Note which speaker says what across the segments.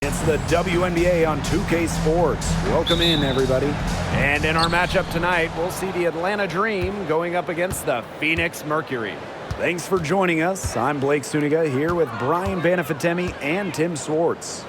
Speaker 1: It's the WNBA on 2K Sports. Welcome in, everybody. And in our matchup tonight, we'll see the Atlanta Dream going up against the Phoenix Mercury. Thanks for joining us. I'm Blake Wnba here with Brian Banafitemi and Tim Swartz.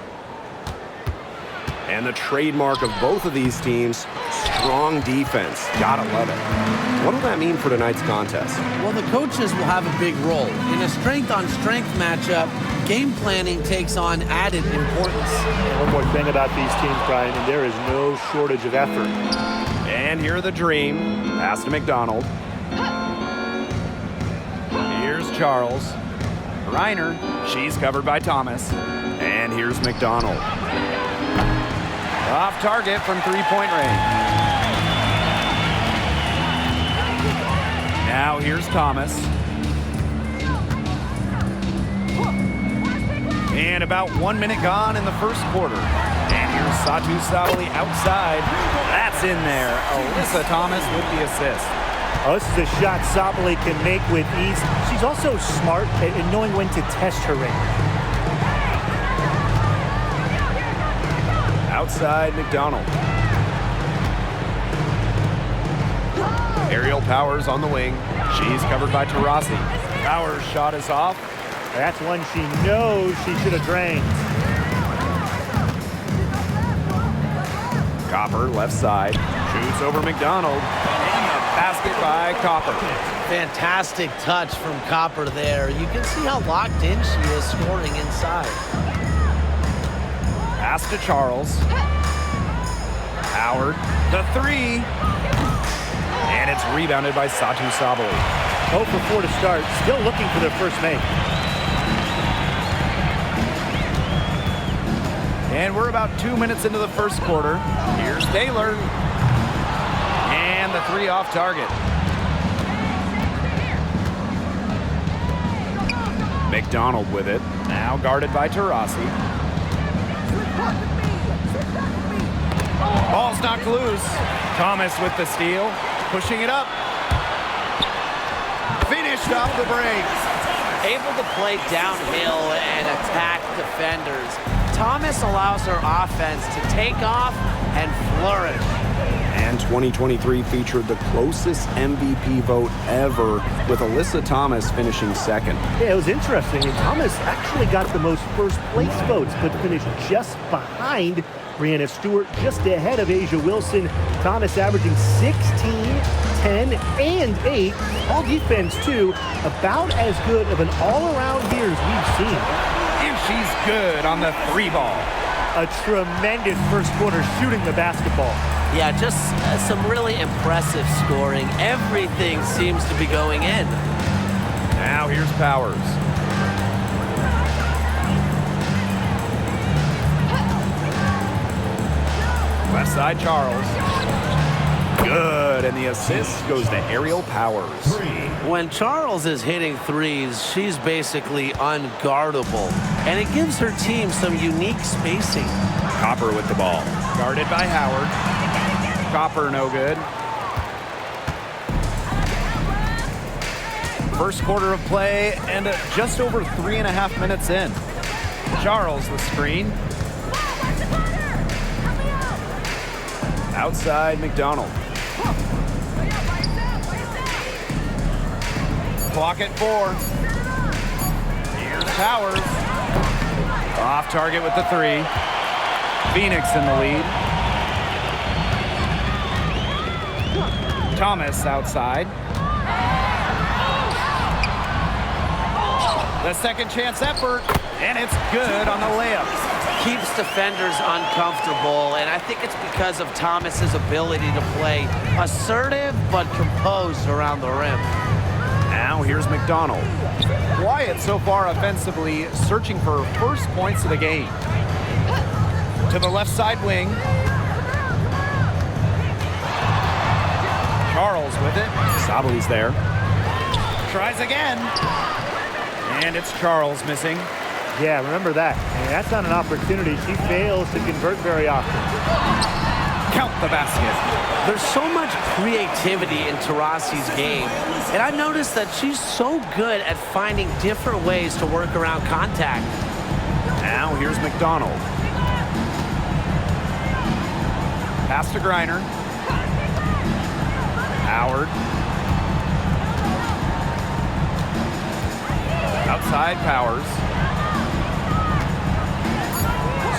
Speaker 2: And the trademark of both of these teams, strong defense. Gotta love it. What will that mean for tonight's contest?
Speaker 3: Well, the coaches will have a big role. In a strength-on-strength matchup, game planning takes on added importance.
Speaker 4: And one more thing about these teams, Brian, and there is no shortage of effort.
Speaker 1: And here are the Dream. Pass to McDonald. Here's Charles. Reiner. She's covered by Thomas. And here's McDonald. Off target from three-point range. Now here's Thomas. And about 1 minute gone in the first quarter. And here's Satu Sabali outside. That's in there. Alyssa Thomas with the assist.
Speaker 4: Oh, this is a shot Sabali can make with ease. She's also smart at knowing when to test her range.
Speaker 1: Outside McDonald. Aerial Powers on the wing. She's covered by Taurasi. Powers' shot is off.
Speaker 4: That's one she knows she should have drained.
Speaker 1: Copper, left side. Shoots over McDonald. And a basket by Copper.
Speaker 3: Fantastic touch from Copper there. You can see how locked in she is scoring inside.
Speaker 1: Pass to Charles. Howard, the three. And it's rebounded by Satu Sabali.
Speaker 4: 0 for 4 to start. Still looking for their first make.
Speaker 1: And we're about 2 minutes into the first quarter. Here's Taylor. And the three off target. McDonald with it. Now guarded by Taurasi. Ball's knocked loose. Thomas with the steal. Pushing it up. Finished off the break.
Speaker 3: Able to play downhill and attack defenders. Thomas allows her offense to take off and flourish.
Speaker 2: And 2023 featured the closest MVP vote ever, with Alyssa Thomas finishing second.
Speaker 4: Yeah, it was interesting. And Thomas actually got the most first place votes, but finished just behind Brianna Stewart, just ahead of Asia Wilson. Thomas averaging 16, 10, and 8. All defense, too. About as good of an all-around year as we've seen.
Speaker 1: And she's good on the three ball.
Speaker 4: A tremendous first quarter shooting the basketball.
Speaker 3: Yeah, just some really impressive scoring. Everything seems to be going in.
Speaker 1: Now here's Powers. Left side, Charles. Good, and the assist goes to Aerial Powers.
Speaker 3: When Charles is hitting threes, she's basically unguardable. And it gives her team some unique spacing.
Speaker 1: Copper with the ball. Guarded by Howard. Copper no good. First quarter of play and just over 3.5 minutes in. Charles the screen. Outside McDonald. Clock at 4. Here's Powers. Off target with the three. Phoenix in the lead. Thomas outside. The second chance effort, and it's good on the layup.
Speaker 3: Keeps defenders uncomfortable, and I think it's because of Thomas's ability to play assertive but composed around the rim.
Speaker 1: Now here's McDonald. Quiet so far offensively, searching for first points of the game. To the left side wing. Charles with it. Sabali's there. Tries again. And it's Charles missing.
Speaker 4: Yeah, remember that. And that's not an opportunity. She fails to convert very often.
Speaker 1: Count the basket.
Speaker 3: There's so much creativity in Taurasi's game, and I've noticed that she's so good at finding different ways to work around contact.
Speaker 1: Now here's McDonald. Pass to Griner. Howard. Outside Powers.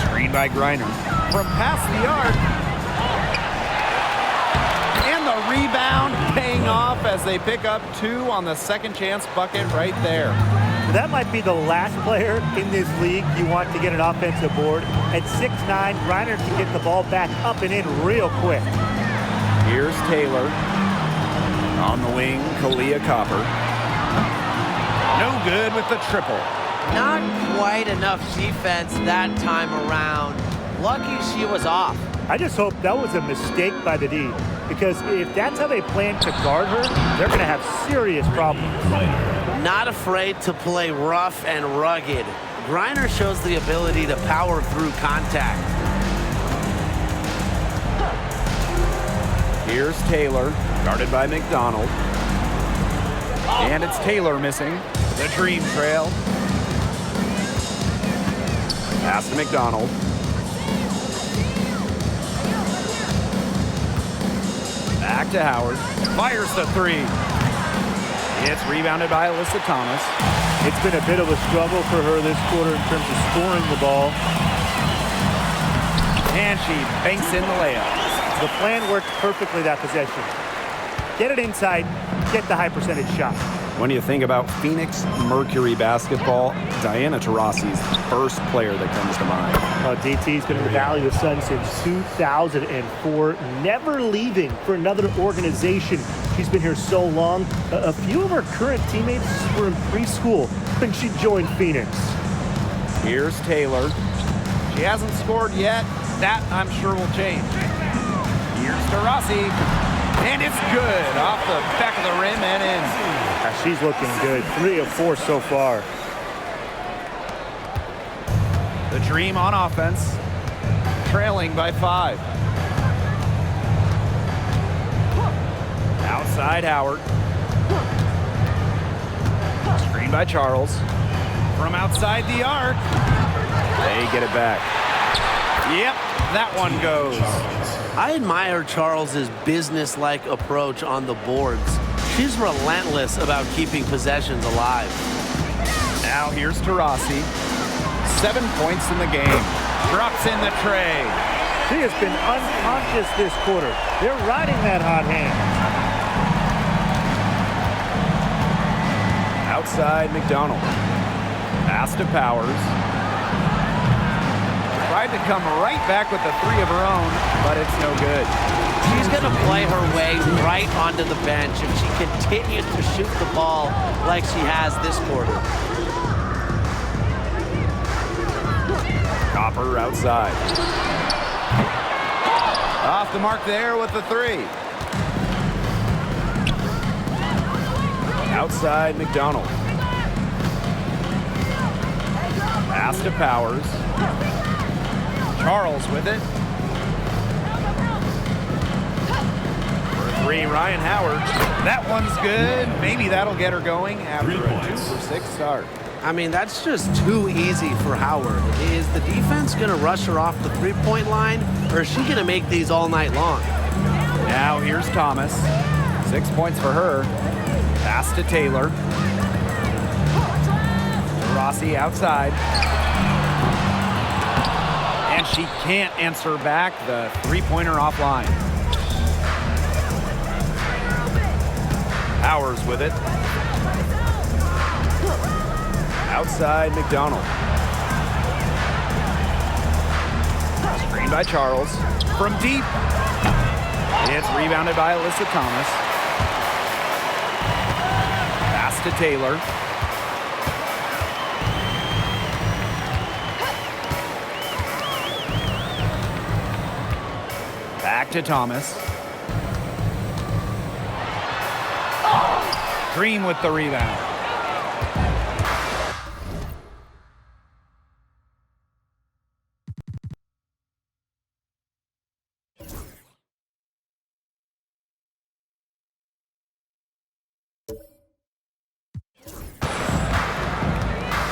Speaker 1: Screen by Griner. From past the arc. And the rebound paying off as they pick up 2 on the second chance bucket right there.
Speaker 4: That might be the last player in this league you want to get an offensive board. At 6'9", Griner can get the ball back up and in real quick.
Speaker 1: Here's Taylor. On the wing, Kalia Copper. No good with the triple.
Speaker 3: Not quite enough defense that time around. Lucky she was off.
Speaker 4: I just hope that was a mistake by the D, because if that's how they plan to guard her, they're going to have serious problems.
Speaker 3: Not afraid to play rough and rugged. Griner shows the ability to power through contact.
Speaker 1: Here's Taylor, guarded by McDonald. And it's Taylor missing. The Dream trail. Pass to McDonald. Back to Howard. Fires the 3. It's rebounded by Alyssa Thomas.
Speaker 4: It's been a bit of a struggle for her this quarter in terms of scoring the ball.
Speaker 1: And she banks in the layup.
Speaker 4: The plan worked perfectly that possession. Get it inside, get the high percentage shot.
Speaker 2: When you think about Phoenix Mercury basketball, Diana Taurasi's the first player that comes to mind.
Speaker 4: DT's been in the Valley of the Sun since 2004, never leaving for another organization. She's been here so long. A few of her current teammates were in preschool when she joined Phoenix.
Speaker 1: Here's Taylor. She hasn't scored yet. That, I'm sure, will change. Here's Taurasi. And it's good. Off the back of the rim and in.
Speaker 4: She's looking good. 3 of 4 so far.
Speaker 1: The Dream on offense. Trailing by 5. Outside Howard. Screen by Charles. From outside the arc. They get it back. Yep, that one goes.
Speaker 3: I admire Charles's business-like approach on the boards. She's relentless about keeping possessions alive.
Speaker 1: Now here's Taurasi. 7 points in the game. Drops in the tray.
Speaker 4: She has been unconscious this quarter. They're riding that hot hand.
Speaker 1: Outside McDonald. Pass to Powers. Tried to come right back with the 3 of her own, but it's no good.
Speaker 3: She's going to play her way right onto the bench if she continues to shoot the ball like she has this quarter.
Speaker 1: Copper outside. Off the mark there with the 3. Outside McDonald. Pass to Powers. Charles with it. For 3, Ryan Howard. That one's good. Maybe that'll get her going after a 2 for 6 start.
Speaker 3: I mean, that's just too easy for Howard. Is the defense going to rush her off the three-point line, or is she going to make these all night long?
Speaker 1: Now here's Thomas. 6 points for her. Pass to Taylor. Rossi outside. And she can't answer back the three-pointer offline. Powers with it. Outside McDonald. Screen by Charles. From deep. It's rebounded by Alyssa Thomas. Pass to Taylor. Back to Thomas. Dream with the rebound.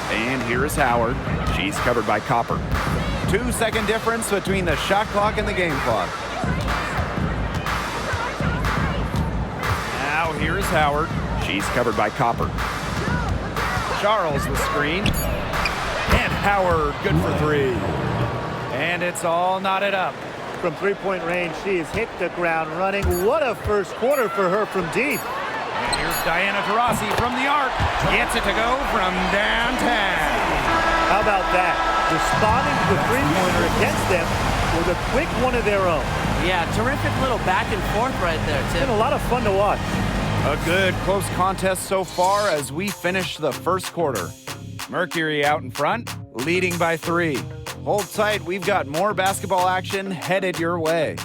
Speaker 1: And here is Howard. She's covered by Copper. 2-second difference between the shot clock and the game clock. here is Howard. She's covered by Copper. Charles the screen. And Howard, good for three. And it's all knotted up.
Speaker 4: From three-point range, she has hit the ground running. What a first quarter for her from deep.
Speaker 1: And here's Diana Taurasi from the arc. Gets it to go from downtown.
Speaker 4: How about that? Responding to the three-pointer against them with a quick one of their own.
Speaker 3: Yeah, terrific little back and forth right there, Tim.
Speaker 4: Been a lot of fun to watch.
Speaker 1: A good close contest so far as we finish the first quarter. Mercury out in front, leading by 3. Hold tight, we've got more basketball action headed your way.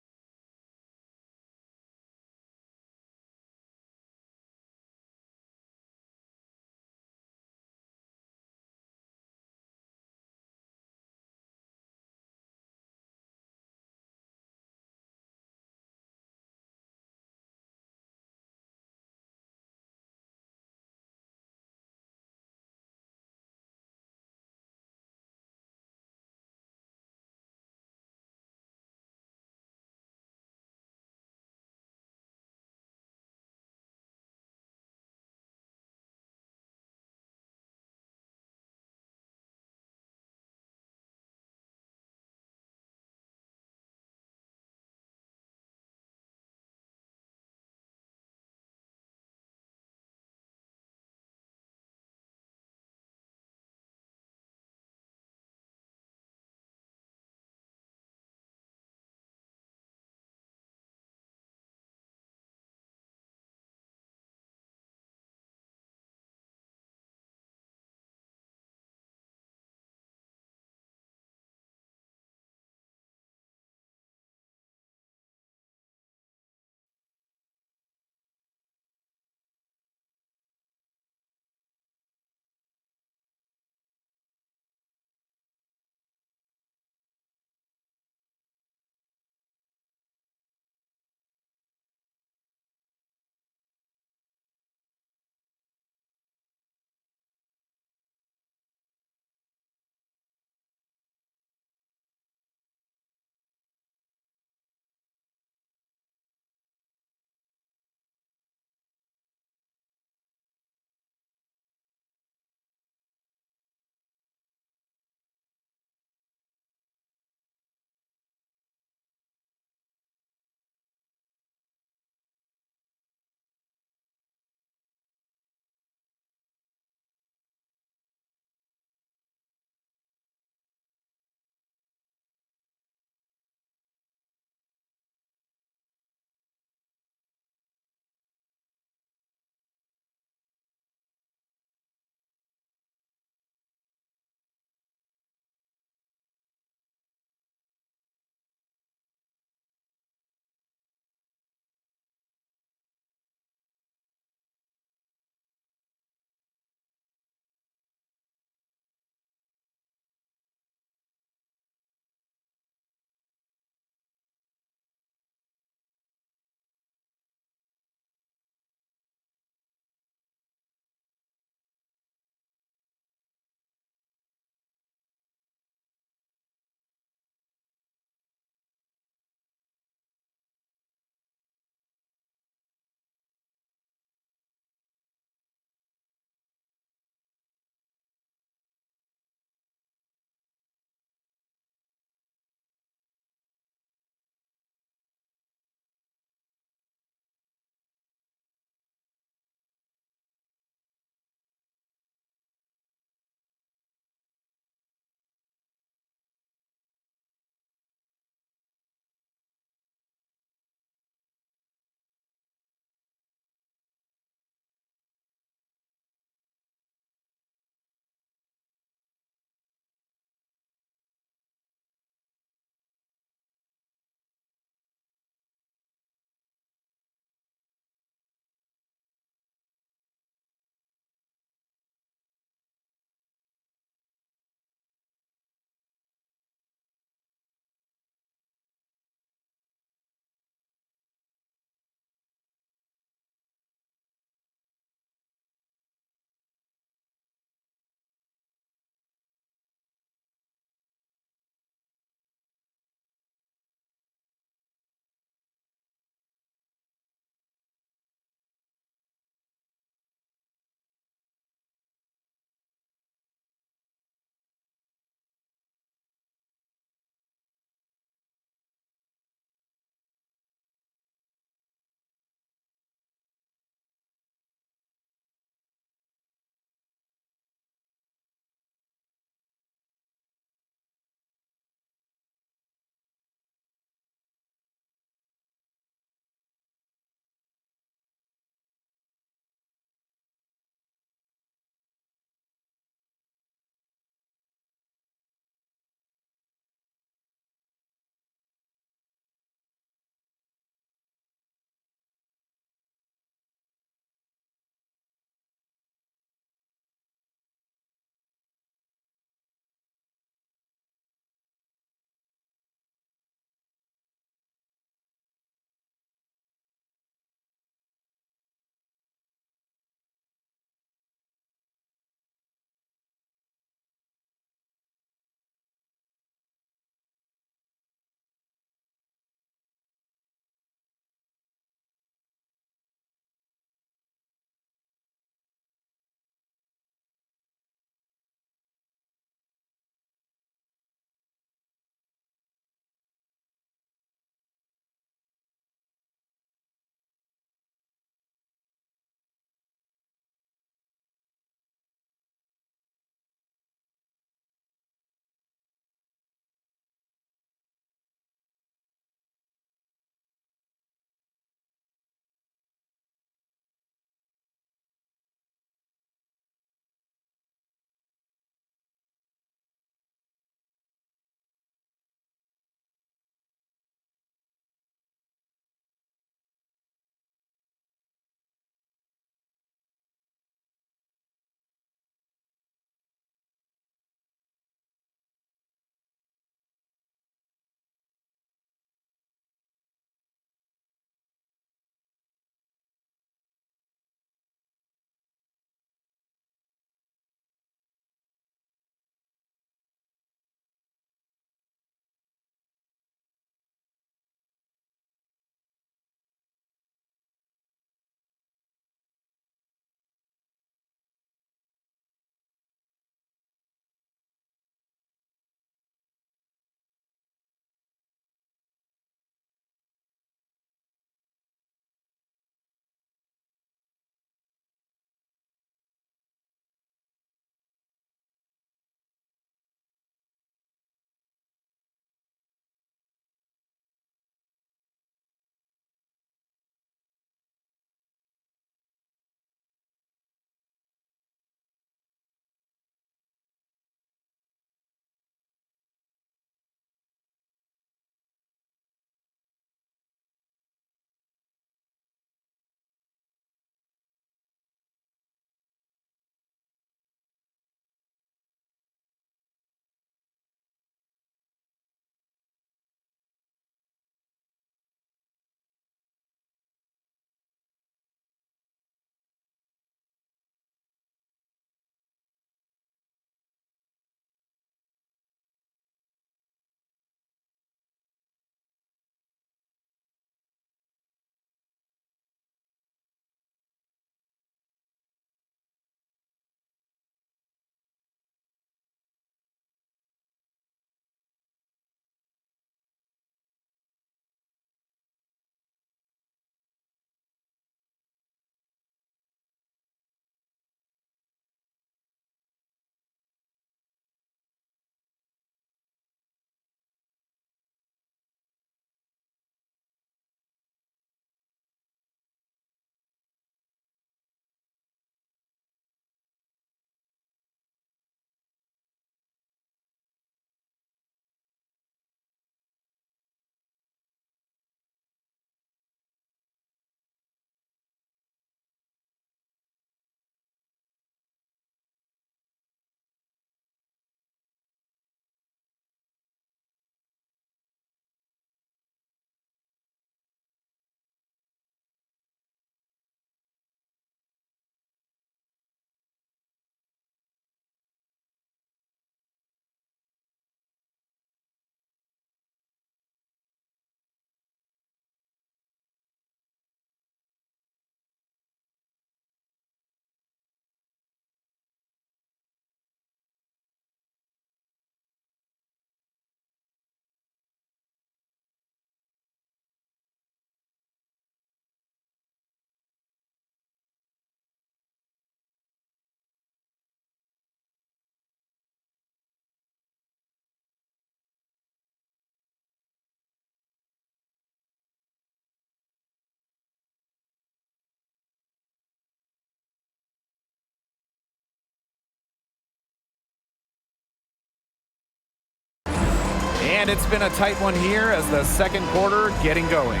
Speaker 1: And it's been a tight one here as the second quarter getting going.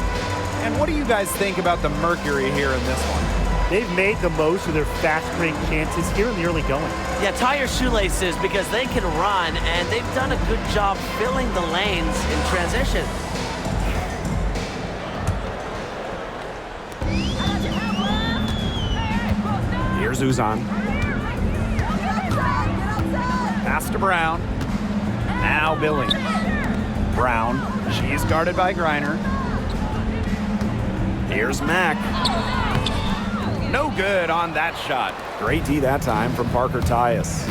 Speaker 1: And what do you guys think about the Mercury here in this one?
Speaker 4: They've made the most of their fast break chances here in the early going.
Speaker 3: Yeah, tie your shoelaces because they can run, and they've done a good job filling the lanes in transition.
Speaker 1: Here's Uzan. Pass to Brown. Now Billings. Brown. She's guarded by Griner. Here's Mack. No good on that shot.
Speaker 2: Great D that time from Parker Tyus.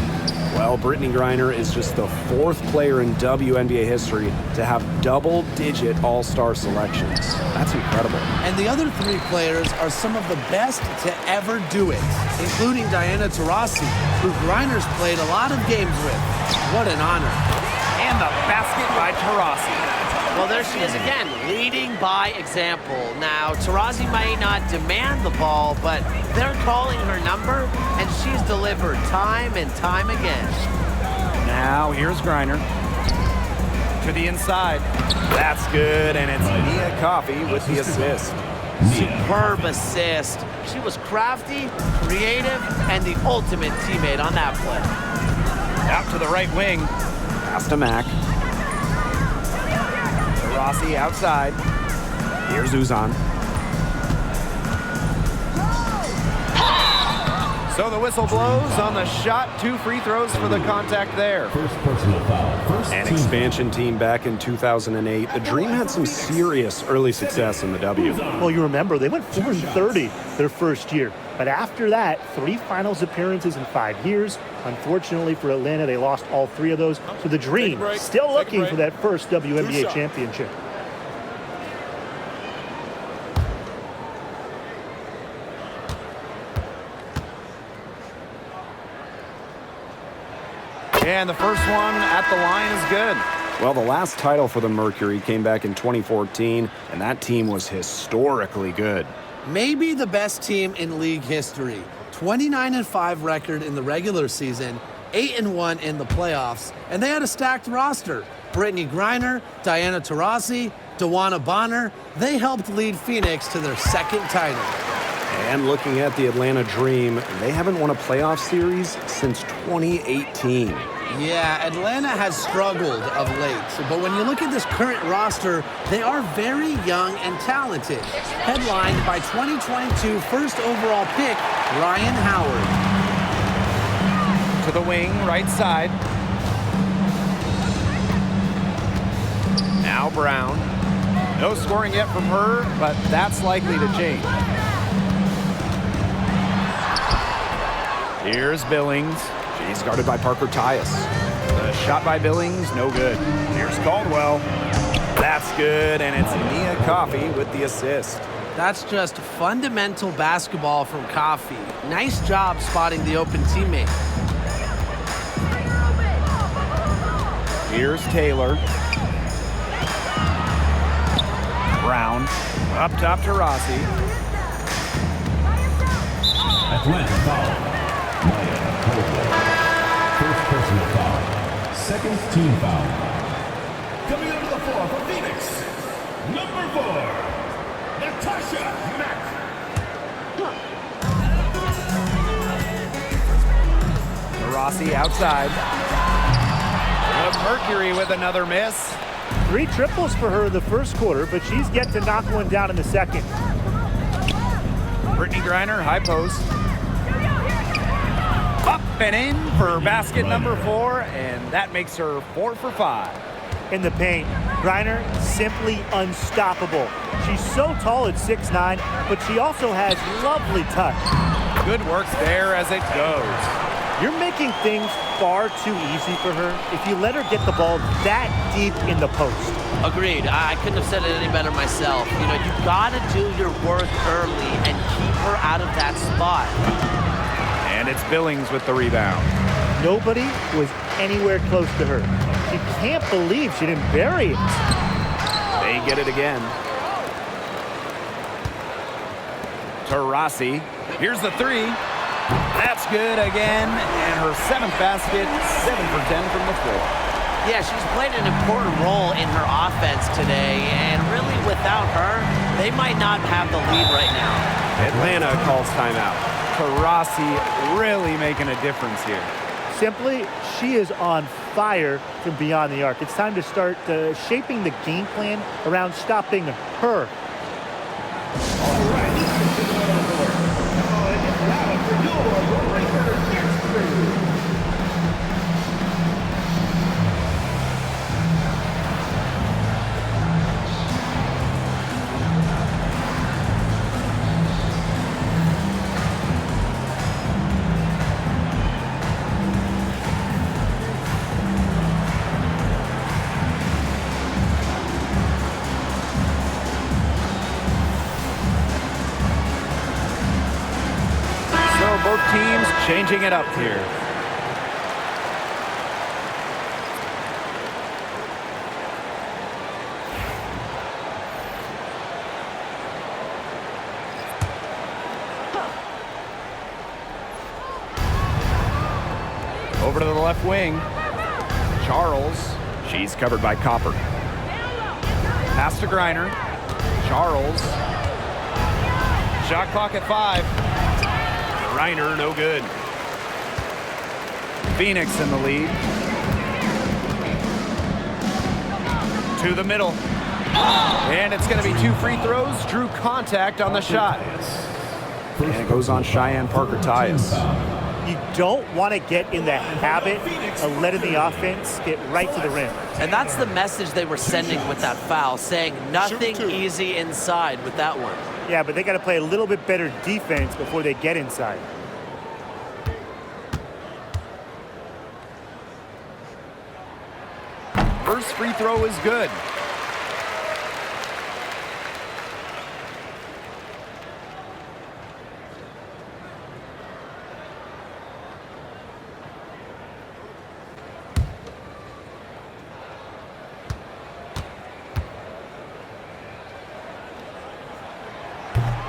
Speaker 2: Well, Brittany Griner is just the fourth player in WNBA history to have double-digit all-star selections. That's incredible.
Speaker 5: And the other three players are some of the best to ever do it, including Diana Taurasi, who Griner's played a lot of games with. What an honor.
Speaker 1: And the basket by Taurasi.
Speaker 3: Well, there she is again, leading by example. Now, Taurasi might not demand the ball, but they're calling her number, and she's delivered time and time again.
Speaker 1: Now, here's Griner. To the inside. That's good, and it's Nia Coffey with the assist.
Speaker 3: Superb assist. She was crafty, creative, and the ultimate teammate on that play.
Speaker 1: Out to the right wing.
Speaker 2: Pass to Mack.
Speaker 1: Rossi outside.
Speaker 2: Here's Uzan.
Speaker 1: So the whistle blows on the shot. 2 free throws for the contact there.
Speaker 6: First personal foul.
Speaker 2: An expansion team back in 2008. The Dream had some serious early success in the W.
Speaker 4: Well, you remember, they went 4-30 their first year. But after that, 3 finals appearances in 5 years. Unfortunately for Atlanta, they lost all 3 of those. So the Dream still looking for that first WNBA championship.
Speaker 1: And the first one at the line is good.
Speaker 2: Well, the last title for the Mercury came back in 2014, and that team was historically good.
Speaker 5: Maybe the best team in league history. 29-5 record in the regular season, 8-1 in the playoffs, and they had a stacked roster. Brittany Griner, Diana Taurasi, Dawana Bonner, they helped lead Phoenix to their second title.
Speaker 2: And looking at the Atlanta Dream, they haven't won a playoff series since 2018.
Speaker 5: Yeah, Atlanta has struggled of late, but when you look at this current roster, they are very young and talented. Headlined by 2022 first overall pick, Ryan Howard.
Speaker 1: To the wing, right side. Now Brown. No scoring yet from her, but that's likely to change. Here's Billings.
Speaker 2: She's guarded by Parker Tyus.
Speaker 1: The shot by Billings, no good. Here's Caldwell. That's good, and it's Nia Coffey with the assist.
Speaker 5: That's just fundamental basketball from Coffey. Nice job spotting the open teammate.
Speaker 1: Here's Taylor. Brown. Up top to Rossi.
Speaker 6: Atlanta foul. Maya Caldwell. First personal foul. Second team foul. Coming onto the floor for Phoenix, number 4, Natasha Mack.
Speaker 1: Rossi outside. The Mercury with another miss.
Speaker 4: 3 triples for her in the first quarter, but she's yet to knock one down in the second.
Speaker 1: Brittany Griner, high post. Up and in for basket number 4, and that makes her 4 for 5.
Speaker 4: In the paint, Griner simply unstoppable. She's so tall at 6'9", but she also has lovely touch.
Speaker 1: Good work there as it goes.
Speaker 4: You're making things far too easy for her if you let her get the ball that deep in the post.
Speaker 3: Agreed. I couldn't have said it any better myself. You know, you gotta do your work early and keep her out of that spot.
Speaker 1: And it's Billings with the rebound.
Speaker 4: Nobody was anywhere close to her. You can't believe she didn't bury it.
Speaker 1: They get it again. Taurasi. Here's the 3. That's good again. And her 7th basket, 7 for 10 from the floor.
Speaker 3: Yeah, she's played an important role in her offense today, and really without her, they might not have the lead right now.
Speaker 2: Atlanta calls timeout.
Speaker 1: Taurasi really making a difference here.
Speaker 4: Simply, she is on fire from beyond the arc. It's time to start shaping the game plan around stopping her.
Speaker 6: All right, let's get it on board. And it's now for your Breaker experience.
Speaker 1: So both teams changing it up here. Over to the left wing. Charles. She's covered by Copper. Pass to Griner. Charles. Shot clock at 5. Griner, no good. Phoenix in the lead. To the middle. And it's going to be 2 free throws. Drew contact on the shot.
Speaker 2: And it goes on Cheyenne Parker-Tyus.
Speaker 4: You don't want to get in the habit of letting the offense get right to the rim.
Speaker 3: And that's the message they were sending with that foul, saying nothing easy inside with that one.
Speaker 4: Yeah, but they got to play a little bit better defense before they get inside.
Speaker 1: First free throw is good.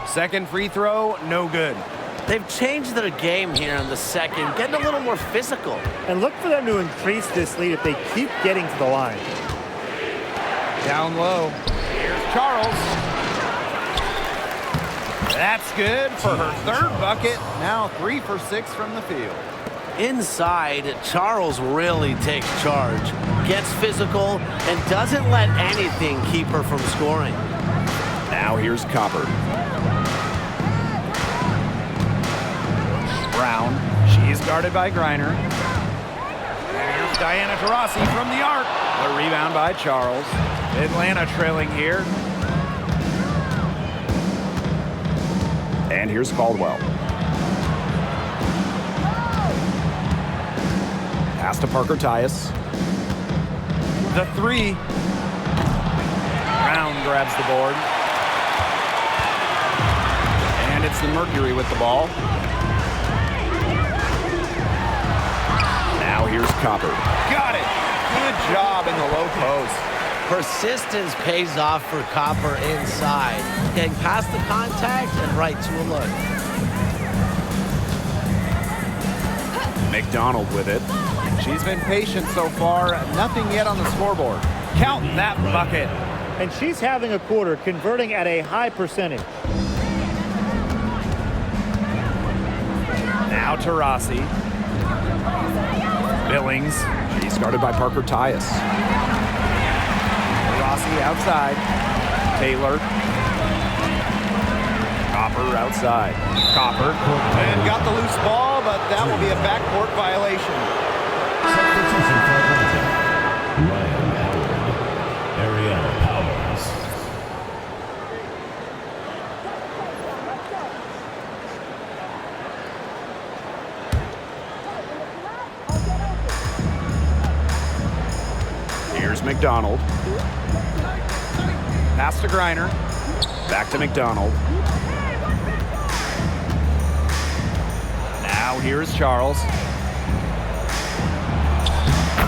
Speaker 1: Second free throw, no good.
Speaker 3: They've changed their game here in the second, getting a little more physical.
Speaker 4: And look for them to increase this lead if they keep getting to the line.
Speaker 1: Down low. Here's Charles. That's good for her third bucket. Now 3 for 6 from the field.
Speaker 3: Inside, Charles really takes charge, gets physical, and doesn't let anything keep her from scoring.
Speaker 2: Now here's Copper.
Speaker 1: Brown. She's guarded by Griner. And here's Diana Taurasi from the arc. The rebound by Charles. Atlanta trailing here.
Speaker 2: And here's Caldwell. Pass to Parker-Tyus.
Speaker 1: The 3. Brown grabs the board. And it's the Mercury with the ball.
Speaker 2: Now here's Copper.
Speaker 1: Got it. Good job in the low post.
Speaker 3: Persistence pays off for Copper inside, getting past the contact and right to a look.
Speaker 2: McDonald with it.
Speaker 1: She's been patient so far. Nothing yet on the scoreboard. Count that bucket.
Speaker 4: And she's having a quarter, converting at a high percentage.
Speaker 1: Now Taurasi. Billings.
Speaker 2: He's guarded by Parker-Tyus.
Speaker 1: Taurasi outside. Taylor. Copper outside. Copper. And got the loose ball, but that will be a backcourt violation.
Speaker 6: Substitution for Atlanta. Ryan Howard. Ariel Powers.
Speaker 2: Here's McDonald.
Speaker 1: Pass to Griner.
Speaker 2: Back to McDonald.
Speaker 1: Now here's Charles.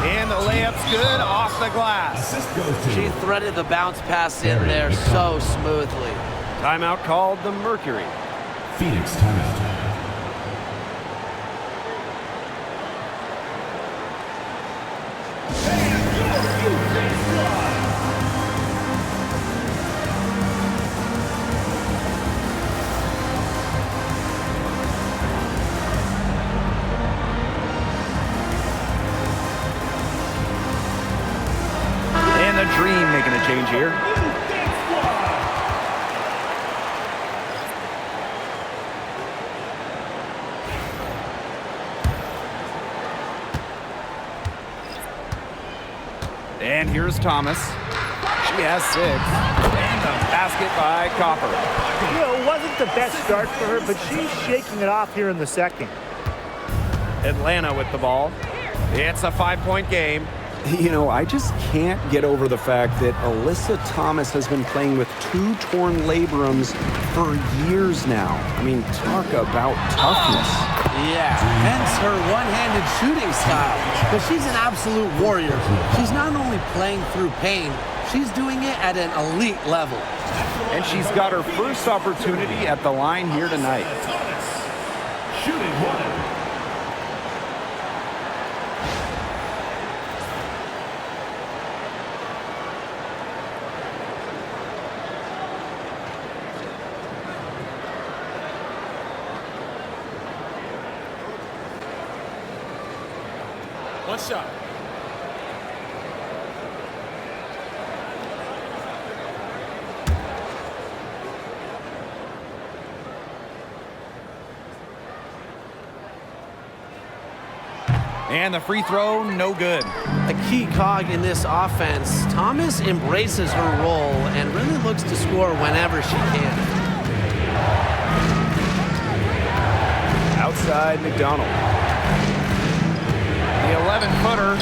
Speaker 1: And the layup's good off the glass.
Speaker 6: Assist goes to
Speaker 3: She threaded the bounce pass in there so smoothly.
Speaker 1: Timeout called the Mercury.
Speaker 6: Phoenix timeout.
Speaker 1: here's Thomas. She has 6. And the basket by Copper.
Speaker 4: You know, it wasn't the best start for her, but she's shaking it off here in the second.
Speaker 1: Atlanta with the ball. It's a 5-point game.
Speaker 2: You know, I just can't get over the fact that Alyssa Thomas has been playing with 2 torn labrums for years now. I mean, talk about toughness.
Speaker 5: Yeah, hence her one-handed shooting style. But she's an absolute warrior. She's not only playing through pain, she's doing it at an elite level.
Speaker 1: And she's got her first opportunity at the line here tonight.
Speaker 6: Shooting 1.
Speaker 1: One shot. And the free throw, no good.
Speaker 3: A key cog in this offense. Thomas embraces her role and really looks to score whenever she can.
Speaker 1: Outside McDonald. The 11-footer.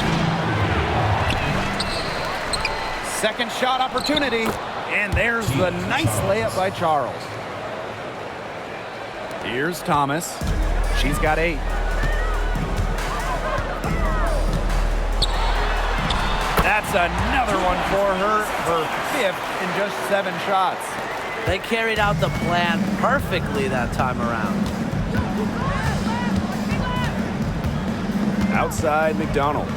Speaker 1: Second shot opportunity. And there's the nice layup by Charles. Here's Thomas. She's got 8. That's another one for her 5th in just 7 shots.
Speaker 3: They carried out the plan perfectly that time around.
Speaker 1: Outside McDonald.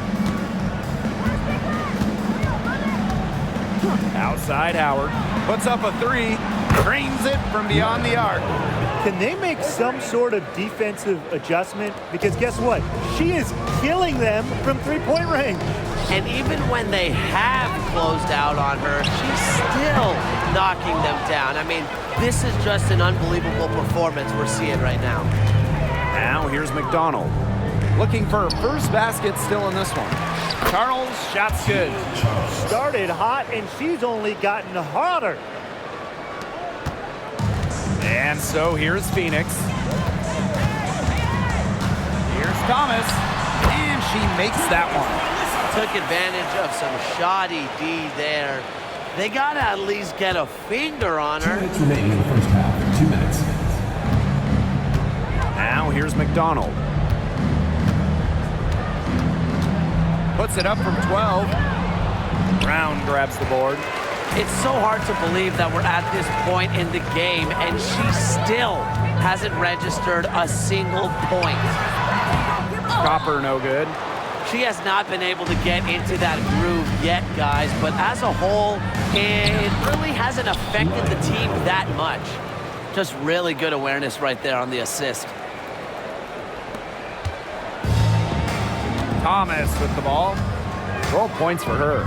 Speaker 1: Outside Howard. Puts up a 3. Drains it from beyond the arc.
Speaker 4: Can they make some sort of defensive adjustment? Because guess what? She is killing them from three-point range.
Speaker 3: And even when they have closed out on her, she's still knocking them down. I mean, this is just an unbelievable performance we're seeing right now.
Speaker 1: Now here's McDonald. Looking for her first basket still in this one. Charles, shot's good.
Speaker 4: Started hot, and she's only gotten hotter.
Speaker 1: And so here's Phoenix. Here's Thomas. And she makes that one.
Speaker 3: Took advantage of some shoddy D there. They got to at least get a finger on
Speaker 7: 2
Speaker 3: her.
Speaker 7: minutes remaining in the first half. 2 minutes.
Speaker 1: Now here's McDonald. Puts it up from 12. Brown grabs the board.
Speaker 3: It's so hard to believe that we're at this point in the game and she still hasn't registered a single point.
Speaker 1: Copper no good.
Speaker 3: She has not been able to get into that groove yet, guys, but as a whole, it really hasn't affected the team that much. Just really good awareness right there on the assist.
Speaker 1: Thomas with the ball. 12 points for her.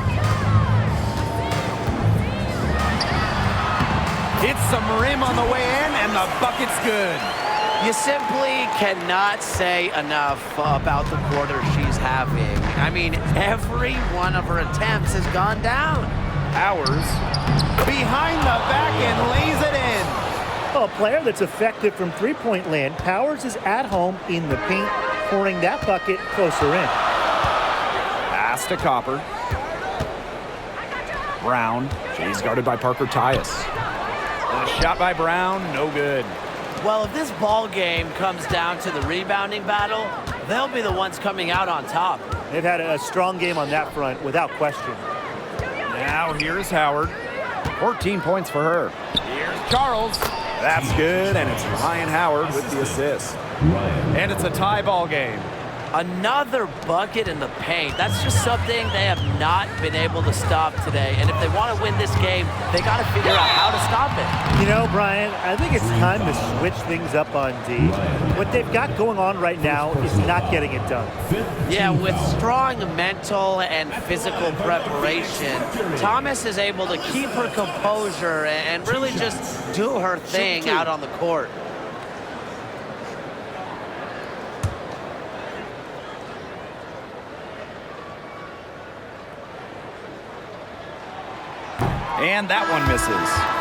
Speaker 1: Hits some rim on the way in, and the bucket's good.
Speaker 3: You simply cannot say enough about the quarter she's having. I mean, every one of her attempts has gone down.
Speaker 1: Powers behind the back and lays it in.
Speaker 4: A player that's effective from three-point land. Powers is at home in the paint, pouring that bucket closer in.
Speaker 1: Pass to Copper. Brown. She's guarded by Parker Tyus. A shot by Brown, no good.
Speaker 3: Well, if this ball game comes down to the rebounding battle, they'll be the ones coming out on top.
Speaker 4: They've had a strong game on that front, without question.
Speaker 1: Now here's Howard. 14 points for her. Here's Charles. That's good, and it's Ryan Howard with the assist. And it's a tie ball game.
Speaker 3: Another bucket in the paint. That's just something they have not been able to stop today. And if they want to win this game, they got to figure out how to stop it.
Speaker 4: You know, Brian, I think it's time to switch things up on D. What they've got going on right now is not getting it done.
Speaker 3: Yeah, with strong mental and physical preparation, Thomas is able to keep her composure and really just do her thing out on the court.
Speaker 1: And that one misses.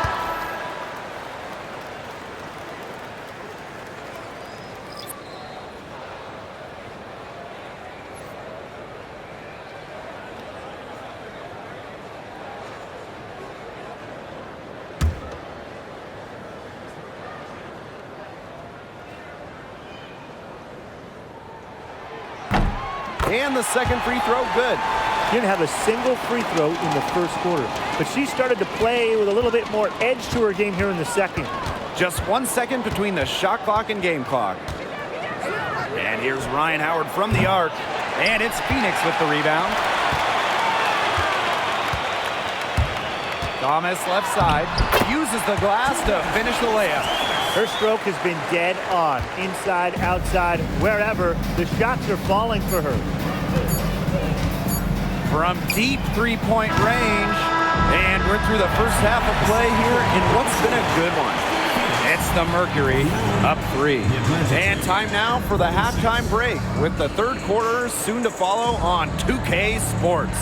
Speaker 1: And the second free throw, good.
Speaker 4: Didn't have a single free throw in the first quarter, but she started to play with a little bit more edge to her game here in the second.
Speaker 1: Just 1 second between the shot clock and game clock. And here's Ryan Howard from the arc, and it's Phoenix with the rebound. Thomas left side, uses the glass to finish the layup.
Speaker 4: Her stroke has been dead on, inside, outside, wherever. The shots are falling for her.
Speaker 1: From deep three-point range, and we're through the first half of play here in what's been a good one. It's the Mercury up 3. And time now for the halftime break with the third quarter soon to follow on 2K Sports.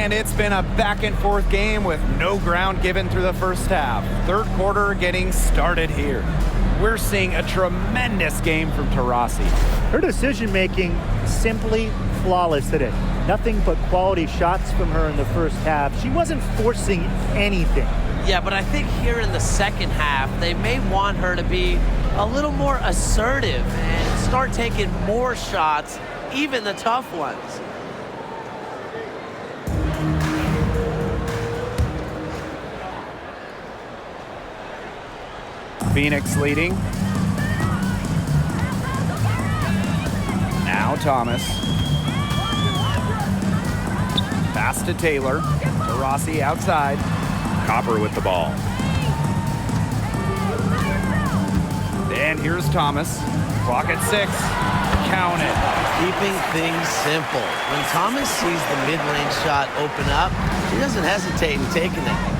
Speaker 1: And it's been a back-and-forth game with no ground given through the first half. Third quarter getting started here. We're seeing a tremendous game from Taurasi.
Speaker 4: Her decision-making simply flawless today. Nothing but quality shots from her in the first half. She wasn't forcing anything.
Speaker 3: Yeah, but I think here in the second half, they may want her to be a little more assertive and start taking more shots, even the tough ones.
Speaker 1: Phoenix leading. Now Thomas. Pass to Taylor. Taurasi outside. Copper with the ball. And here's Thomas. Clock at 6. Count it.
Speaker 3: Keeping things simple. When Thomas sees the mid-range shot open up, he doesn't hesitate in taking it.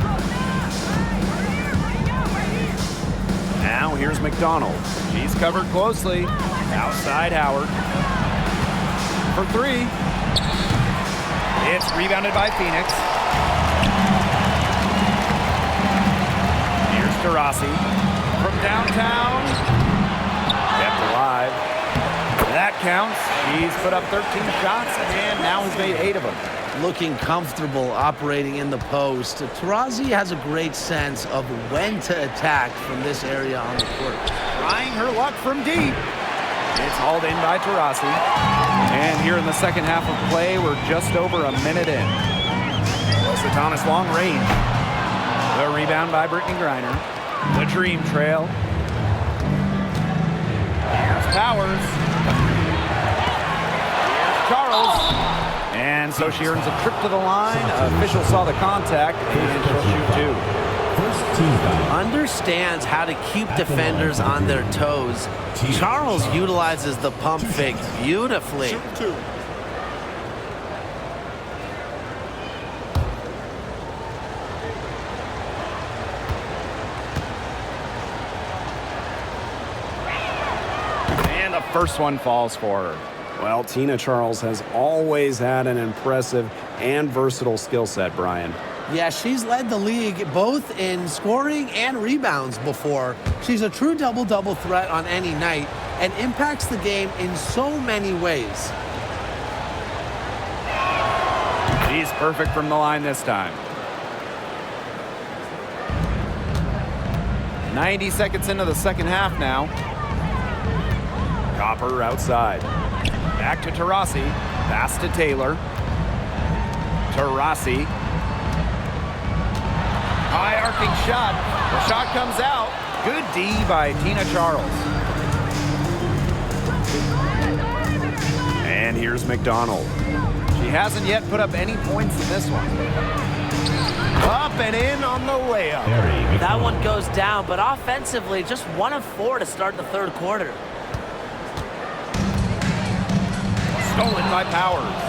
Speaker 1: Now here's McDonald. She's covered closely. Outside Howard. For 3. It's rebounded by Phoenix. Here's Taurasi. From downtown. Kept alive. That counts. She's put up 13 shots and now has made 8 of them.
Speaker 3: Looking comfortable operating in the post. Taurasi has a great sense of when to attack from this area on the court.
Speaker 1: Trying her luck from deep. It's hauled in by Taurasi. And here in the second half of play, we're just over a minute in. Melissa Thomas long range. The rebound by Brittany Griner. The dream trail. Here's Powers. Here's Charles. And so she earns a trip to the line. Official saw the contact, and she'll shoot 2.
Speaker 7: First team foul.
Speaker 3: Understands how to keep defenders on their toes. Charles utilizes the pump fake beautifully.
Speaker 1: And the first one falls for her.
Speaker 2: Well, Tina Charles has always had an impressive and versatile skill set, Brian.
Speaker 5: Yeah, she's led the league both in scoring and rebounds before. She's a true double-double threat on any night and impacts the game in so many ways.
Speaker 1: She's perfect from the line this time. 90 seconds into the second half now. Copper outside. Back to Taurasi. Pass to Taylor. Taurasi. High arcing shot. The shot comes out. Good D by Tina Charles. And here's McDonald. She hasn't yet put up any points in this one. Up and in on the layup.
Speaker 3: That one goes down, but offensively, just 1 of 4 to start the third quarter.
Speaker 1: Stolen by Powers.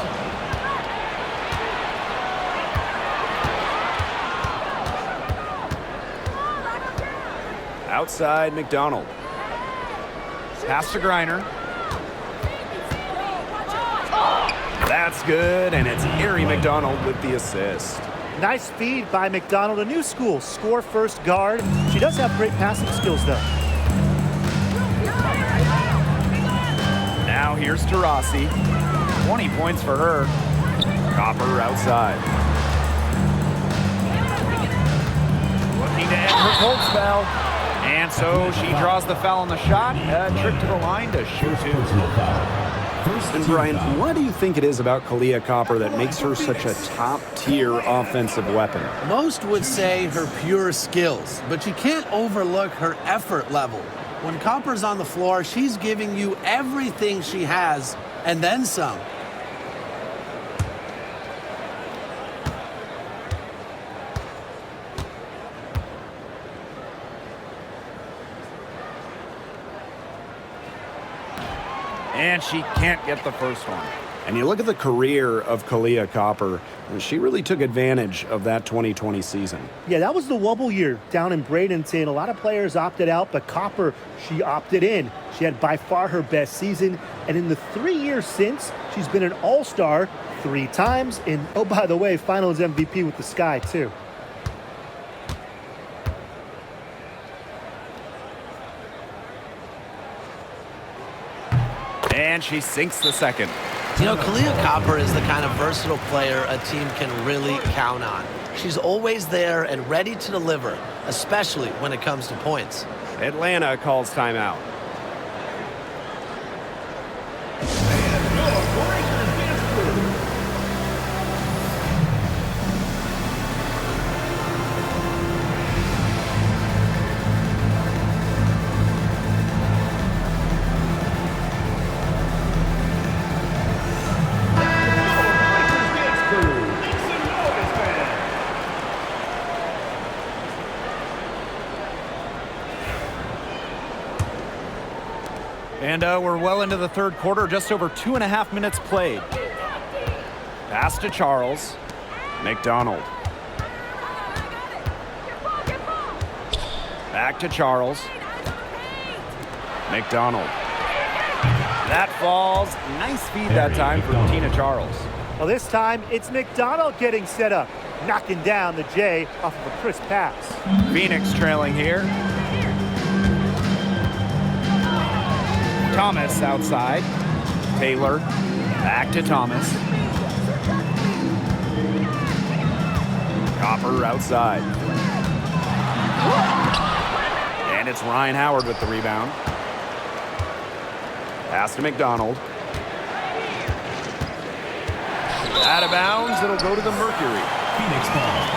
Speaker 1: Outside McDonald. Pass to Griner. That's good, and it's Erie McDonald with the assist.
Speaker 4: Nice feed by McDonald, a new school, score first guard. She does have great passing skills, though.
Speaker 1: Now here's Taurasi. 20 points for her. Copper outside. Looking to end her cold spell. And so she draws the foul on the shot. A trip to the line to shoot 2.
Speaker 2: And Brian, what do you think it is about Kalia Copper that makes her such a top-tier offensive weapon?
Speaker 5: Most would say her pure skills, but you can't overlook her effort level. When Copper's on the floor, she's giving you everything she has and then some.
Speaker 1: And she can't get the first one.
Speaker 2: And you look at the career of Kalia Copper, and she really took advantage of that 2020 season.
Speaker 4: Yeah, that was the Wnba year down in Bradenton. A lot of players opted out, but Copper, she opted in. She had by far her best season. And in the 3 years since, she's been an all-star 3 times. And, oh, by the way, finals MVP with the Sky, too.
Speaker 1: And she sinks the second.
Speaker 3: You know, Kalia Copper is the kind of versatile player a team can really count on. She's always there and ready to deliver, especially when it comes to points.
Speaker 2: Atlanta calls timeout.
Speaker 1: And we're well into the third quarter, just over 2.5 minutes played. Pass to Charles. McDonald. Back to Charles. McDonald. That falls. Nice feed that time for Tina Charles.
Speaker 4: Well, this time, it's McDonald getting set up, knocking down the J off of a crisp pass.
Speaker 1: Phoenix trailing here. Thomas outside. Taylor back to Thomas. Copper outside. And it's Ryan Howard with the rebound. Pass to McDonald. Out of bounds, it'll go to the Mercury.
Speaker 7: Phoenix ball.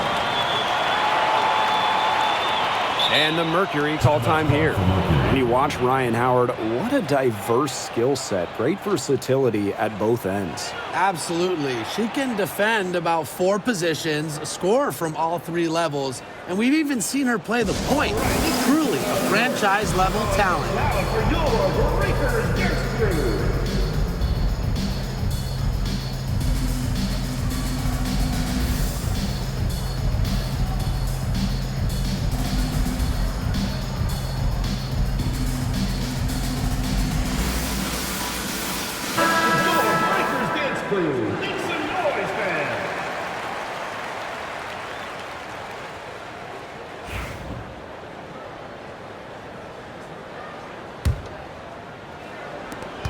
Speaker 2: And the Mercury call time here. And you watch Ryan Howard, what a diverse skill set. Great versatility at both ends.
Speaker 5: Absolutely. She can defend about 4 positions, score from all 3 levels, and we've even seen her play the point. Truly a franchise-level talent.
Speaker 6: Now for your Breakers Dance Crew. Make some noise, man.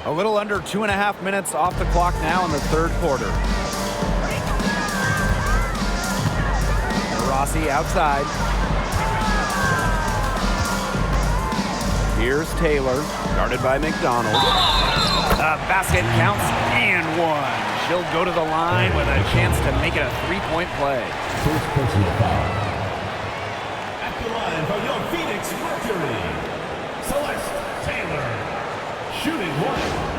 Speaker 1: A little under 2.5 minutes off the clock now in the third quarter. Rossi outside. Here's Taylor, guarded by McDonald. Basket counts and one. She'll go to the line with a chance to make it a 3-point play.
Speaker 7: First personal foul.
Speaker 6: At the line for your Phoenix Mercury, Celeste Taylor, shooting one.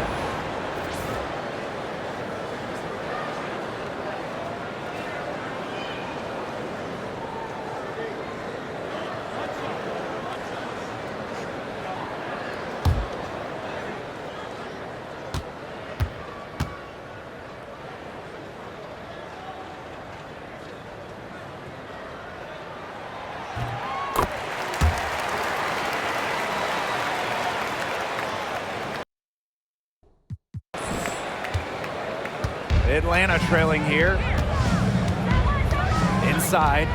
Speaker 1: Atlanta trailing here. Inside.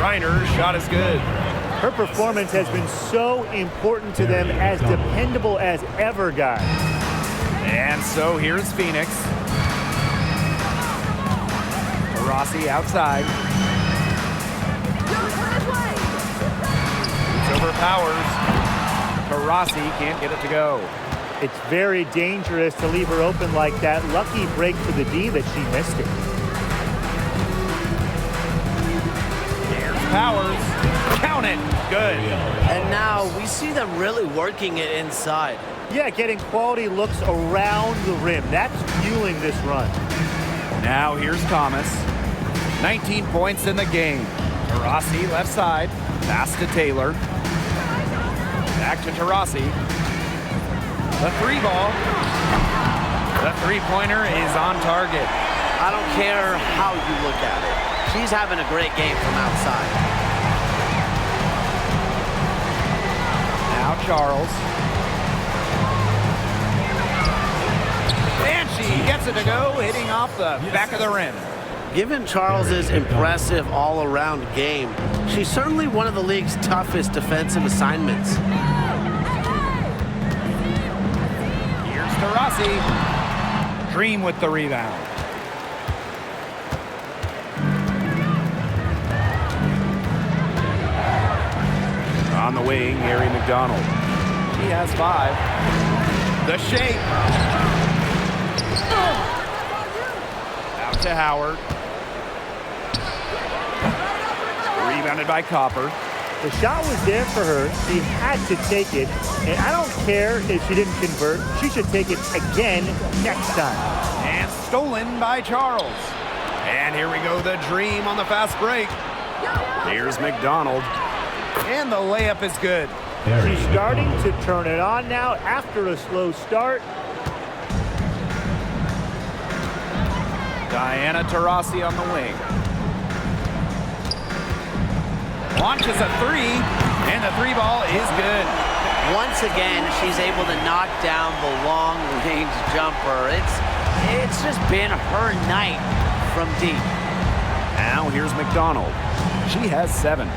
Speaker 1: Reiner's shot is good.
Speaker 4: Her performance has been so important to them, as dependable as ever, guys.
Speaker 1: And so here's Phoenix. Rossi outside. It's over Powers. Rossi can't get it to go.
Speaker 4: It's very dangerous to leave her open like that. Lucky break for the D that she missed it.
Speaker 1: Here's Powers. Count it. Good.
Speaker 3: And now we see them really working it inside.
Speaker 4: Yeah, getting quality looks around the rim. That's fueling this run.
Speaker 1: Now here's Thomas. 19 points in the game. Tarasi left side. Pass to Taylor. Back to Tarasi. The 3 ball. The three-pointer is on target.
Speaker 3: I don't care how you look at it. She's having a great game from outside.
Speaker 1: Now Charles. And she gets it to go, hitting off the back of the rim.
Speaker 3: Given Charles's impressive all-around game, she's certainly one of the league's toughest defensive assignments.
Speaker 1: Here's to Rossi. Dream with the rebound. On the wing, Harry McDonald. He has 5. The shape. Out to Howard. Rebounded by Copper.
Speaker 4: The shot was there for her. She had to take it. And I don't care if she didn't convert. She should take it again next time.
Speaker 1: And stolen by Charles. And here we go, the Dream on the fast break. Here's McDonald. And the layup is good.
Speaker 4: She's starting to turn it on now after a slow start.
Speaker 1: Diana Taurasi on the wing. Launches a 3, and the 3 ball is good.
Speaker 3: Once again, she's able to knock down the long-range jumper. It's just been her night from deep.
Speaker 1: Now here's McDonald. She has 7.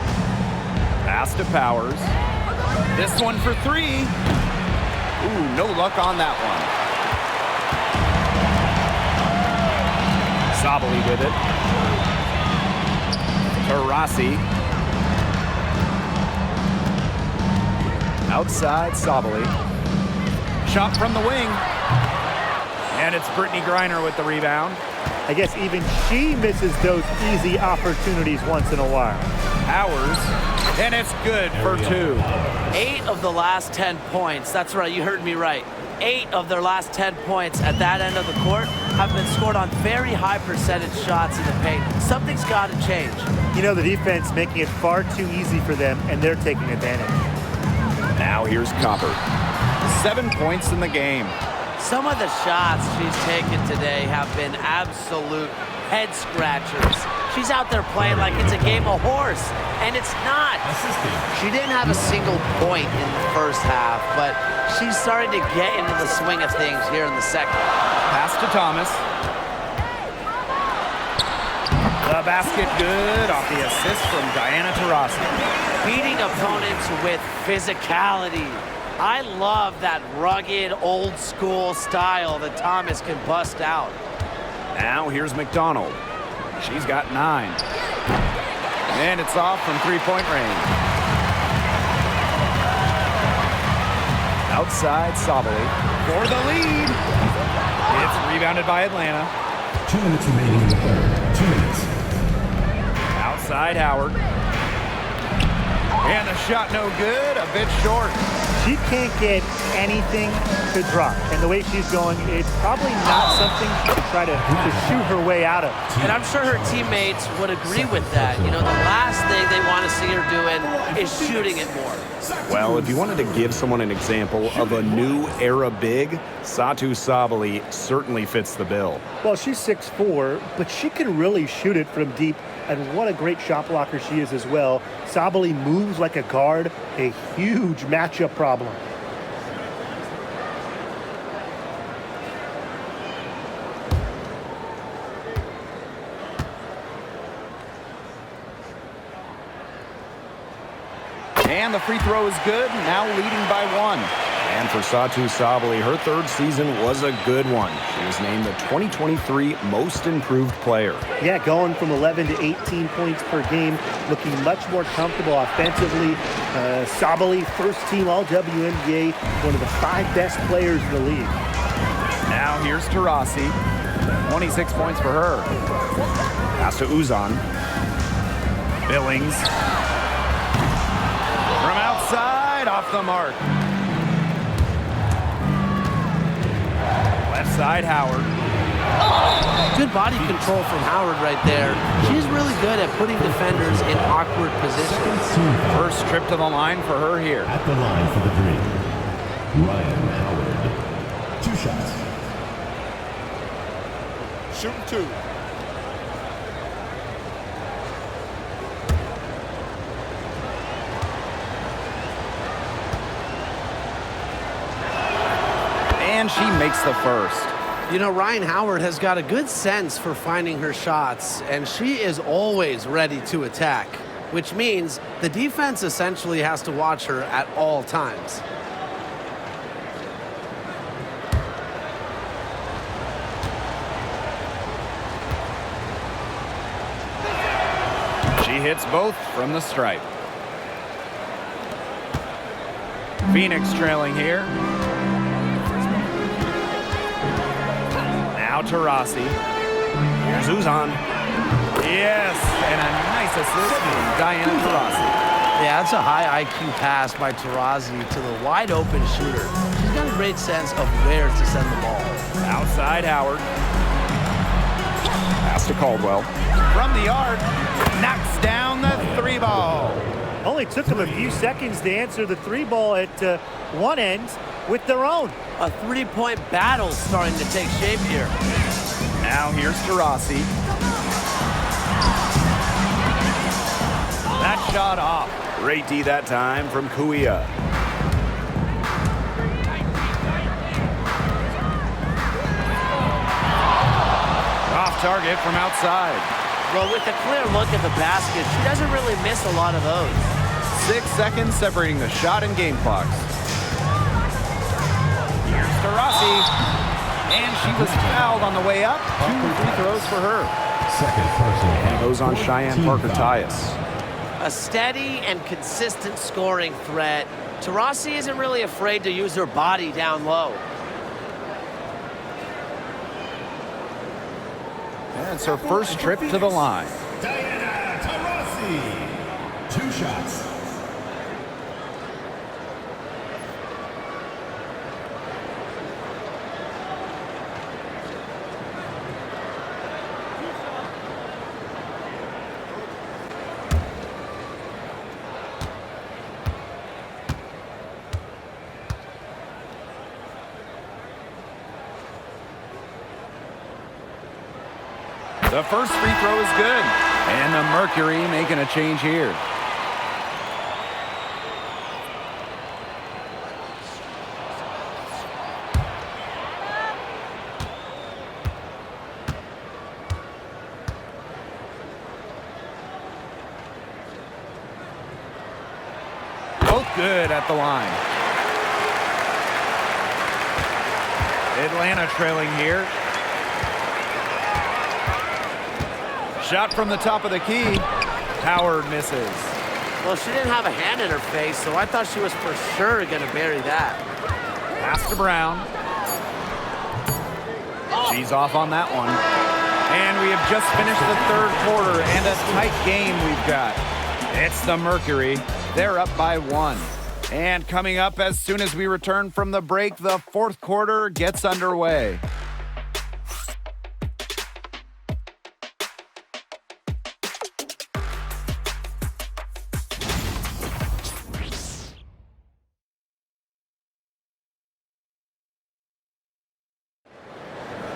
Speaker 1: Pass to Powers. This one for 3. Ooh, no luck on that one. Sabali with it. Taurasi. Outside Sabali. Shot from the wing. And it's Brittany Griner with the rebound.
Speaker 4: I guess even she misses those easy opportunities once in a while.
Speaker 1: Powers. And it's good for 2.
Speaker 3: 8 of the last 10 points. That's right, you heard me right. 8 of their last 10 points at that end of the court have been scored on very high percentage shots in the paint. Something's got to change.
Speaker 4: You know, the defense making it far too easy for them, and they're taking advantage.
Speaker 1: Now here's Copper. 7 points in the game.
Speaker 3: Some of the shots she's taken today have been absolute head scratchers. She's out there playing like it's a game of horse, and it's not. She didn't have a single point in the first half, but she's starting to get into the swing of things here in the second.
Speaker 1: Pass to Thomas. The basket good off the assist from Diana Taurasi.
Speaker 3: Beating opponents with physicality. I love that rugged, old-school style that Thomas can bust out.
Speaker 1: Now here's McDonald. She's got 9. And it's off from three-point range. Outside Sabali for the lead. It's rebounded by Atlanta.
Speaker 7: 2 minutes remaining in the third. 2 minutes.
Speaker 1: Outside Howard. And the shot no good, a bit short.
Speaker 4: She can't get anything to drop. And the way she's going, it's probably not something she should try to shoot her way out of.
Speaker 3: And I'm sure her teammates would agree with that. You know, the last thing they want to see her doing is shooting it more.
Speaker 2: Well, if you wanted to give someone an example of a new era big, Satou Sabali certainly fits the bill.
Speaker 4: Well, she's 6'4", but she can really shoot it from deep. And what a great shot blocker she is as well. Sabali moves like a guard, a huge matchup problem.
Speaker 1: And the free throw is good, now leading by 1.
Speaker 2: And for Satou Sabali, her third season was a good one. She was named the 2023 Most Improved Player.
Speaker 4: Yeah, going from 11 to 18 points per game, looking much more comfortable offensively. Sabali, first team All-WNBA, one of the 5 best players in the league.
Speaker 1: Now here's Taurasi. 26 points for her.
Speaker 2: Pass to Uzan.
Speaker 1: Billings. From outside, off the mark. Left side, Howard.
Speaker 3: Good body control from Howard right there. She's really good at putting defenders in awkward positions.
Speaker 1: First trip to the line for her here.
Speaker 7: At the line for the Dream, Ryan Howard. 2 shots.
Speaker 6: shooting 2.
Speaker 1: And she makes the first.
Speaker 5: You know, Ryan Howard has got a good sense for finding her shots, and she is always ready to attack, which means the defense essentially has to watch her at all times.
Speaker 1: She hits both from the stripe. Phoenix trailing here. Now Taurasi. Here's Uzan. Yes, and a nice assist from Diana Taurasi.
Speaker 5: Yeah, that's a high IQ pass by Taurasi to the wide open shooter. She's got a great sense of where to send the ball.
Speaker 1: Outside Howard. Pass to Caldwell. From the arc, knocks down the 3-ball.
Speaker 4: Only took them a few seconds to answer the 3-ball at one end with their own.
Speaker 3: A three-point battle starting to take shape here.
Speaker 1: Now here's Taurasi. That shot off. Great D that time from Kuia. Off target from outside.
Speaker 3: Well, with a clear look at the basket, she doesn't really miss a lot of those.
Speaker 1: 6 seconds separating the shot and game clocks. Here's Taurasi. And she was fouled on the way up. 2 free throws for her.
Speaker 7: Second personal.
Speaker 2: And it goes on Cheyenne
Speaker 7: Team
Speaker 2: Parker
Speaker 7: foul.
Speaker 2: Tyus.
Speaker 3: A steady and consistent scoring threat. Taurasi isn't really afraid to use her body down low.
Speaker 1: And it's her first trip to the line.
Speaker 7: Diana Taurasi. 2 shots.
Speaker 1: The first free throw is good. And the Mercury making a change here. Both good at the line. Atlanta trailing here. Shot from the top of the key. Howard misses.
Speaker 3: Well, she didn't have a hand in her face, so I thought she was for sure going to bury that.
Speaker 1: Pass to Brown. She's off on that one. And we have just finished the third quarter, and a tight game we've got. It's the Mercury. They're up by 1. And coming up as soon as we return from the break, the fourth quarter gets underway.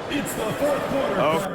Speaker 7: It's the fourth quarter.
Speaker 1: Oh.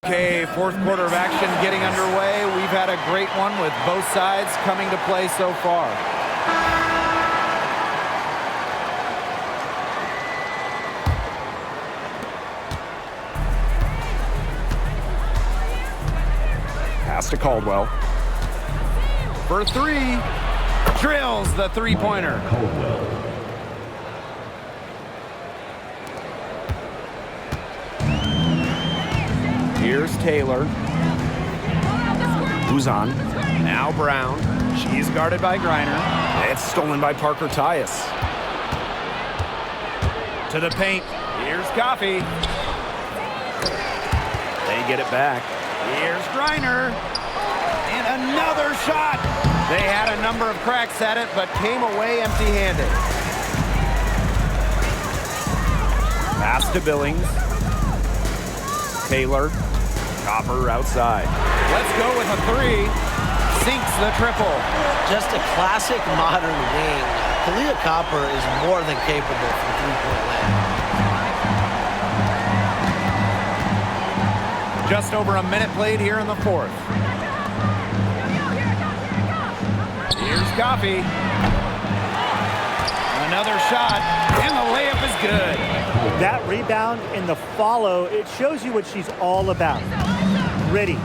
Speaker 1: Okay, fourth quarter of action getting underway. We've had a great one with both sides coming to play so far.
Speaker 2: Pass to Caldwell.
Speaker 1: For three, drills the three-pointer.
Speaker 7: Caldwell.
Speaker 2: Here's Taylor. Uzan. Now Brown. She's guarded by Griner. It's stolen by Parker Tyus.
Speaker 1: To the paint. Here's Coffee.
Speaker 2: They get it back.
Speaker 1: Here's Griner. And another shot. They had a number of cracks at it, but came away empty-handed.
Speaker 2: Pass to Billings. Taylor. Copper outside.
Speaker 1: Let's go with a three. Sinks the triple.
Speaker 3: Just a classic modern wing. Kalia Copper is more than capable from three-point land.
Speaker 1: Just over a minute played here in the fourth. Here's Coffee. Another shot, and the layup is good.
Speaker 4: That rebound and the follow, it shows you what she's all about. Gritty,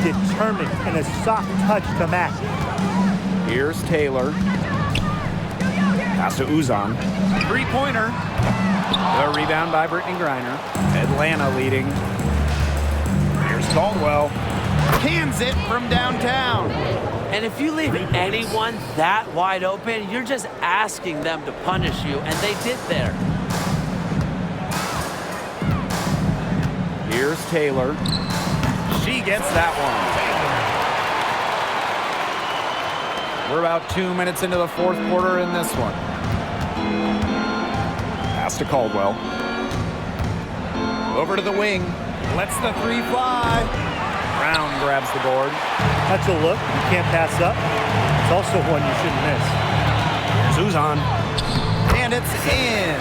Speaker 4: determined, and a soft touch to match.
Speaker 2: Here's Taylor. Pass to Uzan.
Speaker 1: Three-pointer.
Speaker 2: The rebound by Brittany Griner. Atlanta leading. Here's Caldwell.
Speaker 1: Cans it from downtown.
Speaker 3: And if you leave anyone that wide open, you're just asking them to punish you, and they did there.
Speaker 2: Here's Taylor.
Speaker 1: She gets that one. We're about 2 minutes into the fourth quarter in this one.
Speaker 2: Pass to Caldwell.
Speaker 1: Over to the wing. Lets the three fly. Brown grabs the board.
Speaker 4: That's a look you can't pass up. It's also one you shouldn't miss.
Speaker 2: Here's Uzan.
Speaker 1: And it's in.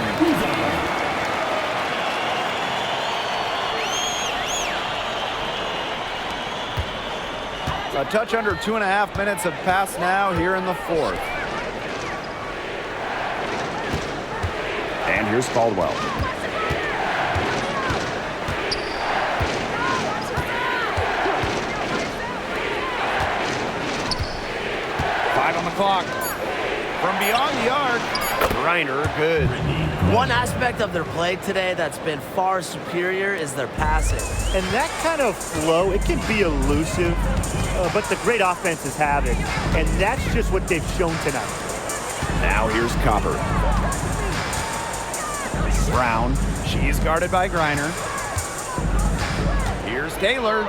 Speaker 1: A touch under 2.5 minutes have passed now here in the fourth.
Speaker 2: And here's Caldwell.
Speaker 1: On the clock. From beyond the arc,
Speaker 2: Griner, good.
Speaker 3: One aspect of their play today that's been far superior is their passing.
Speaker 4: And that kind of flow, it can be elusive, but the great offenses have it. And that's just what they've shown tonight.
Speaker 2: Now here's Copper.
Speaker 1: Brown. She's guarded by Griner. Here's Taylor.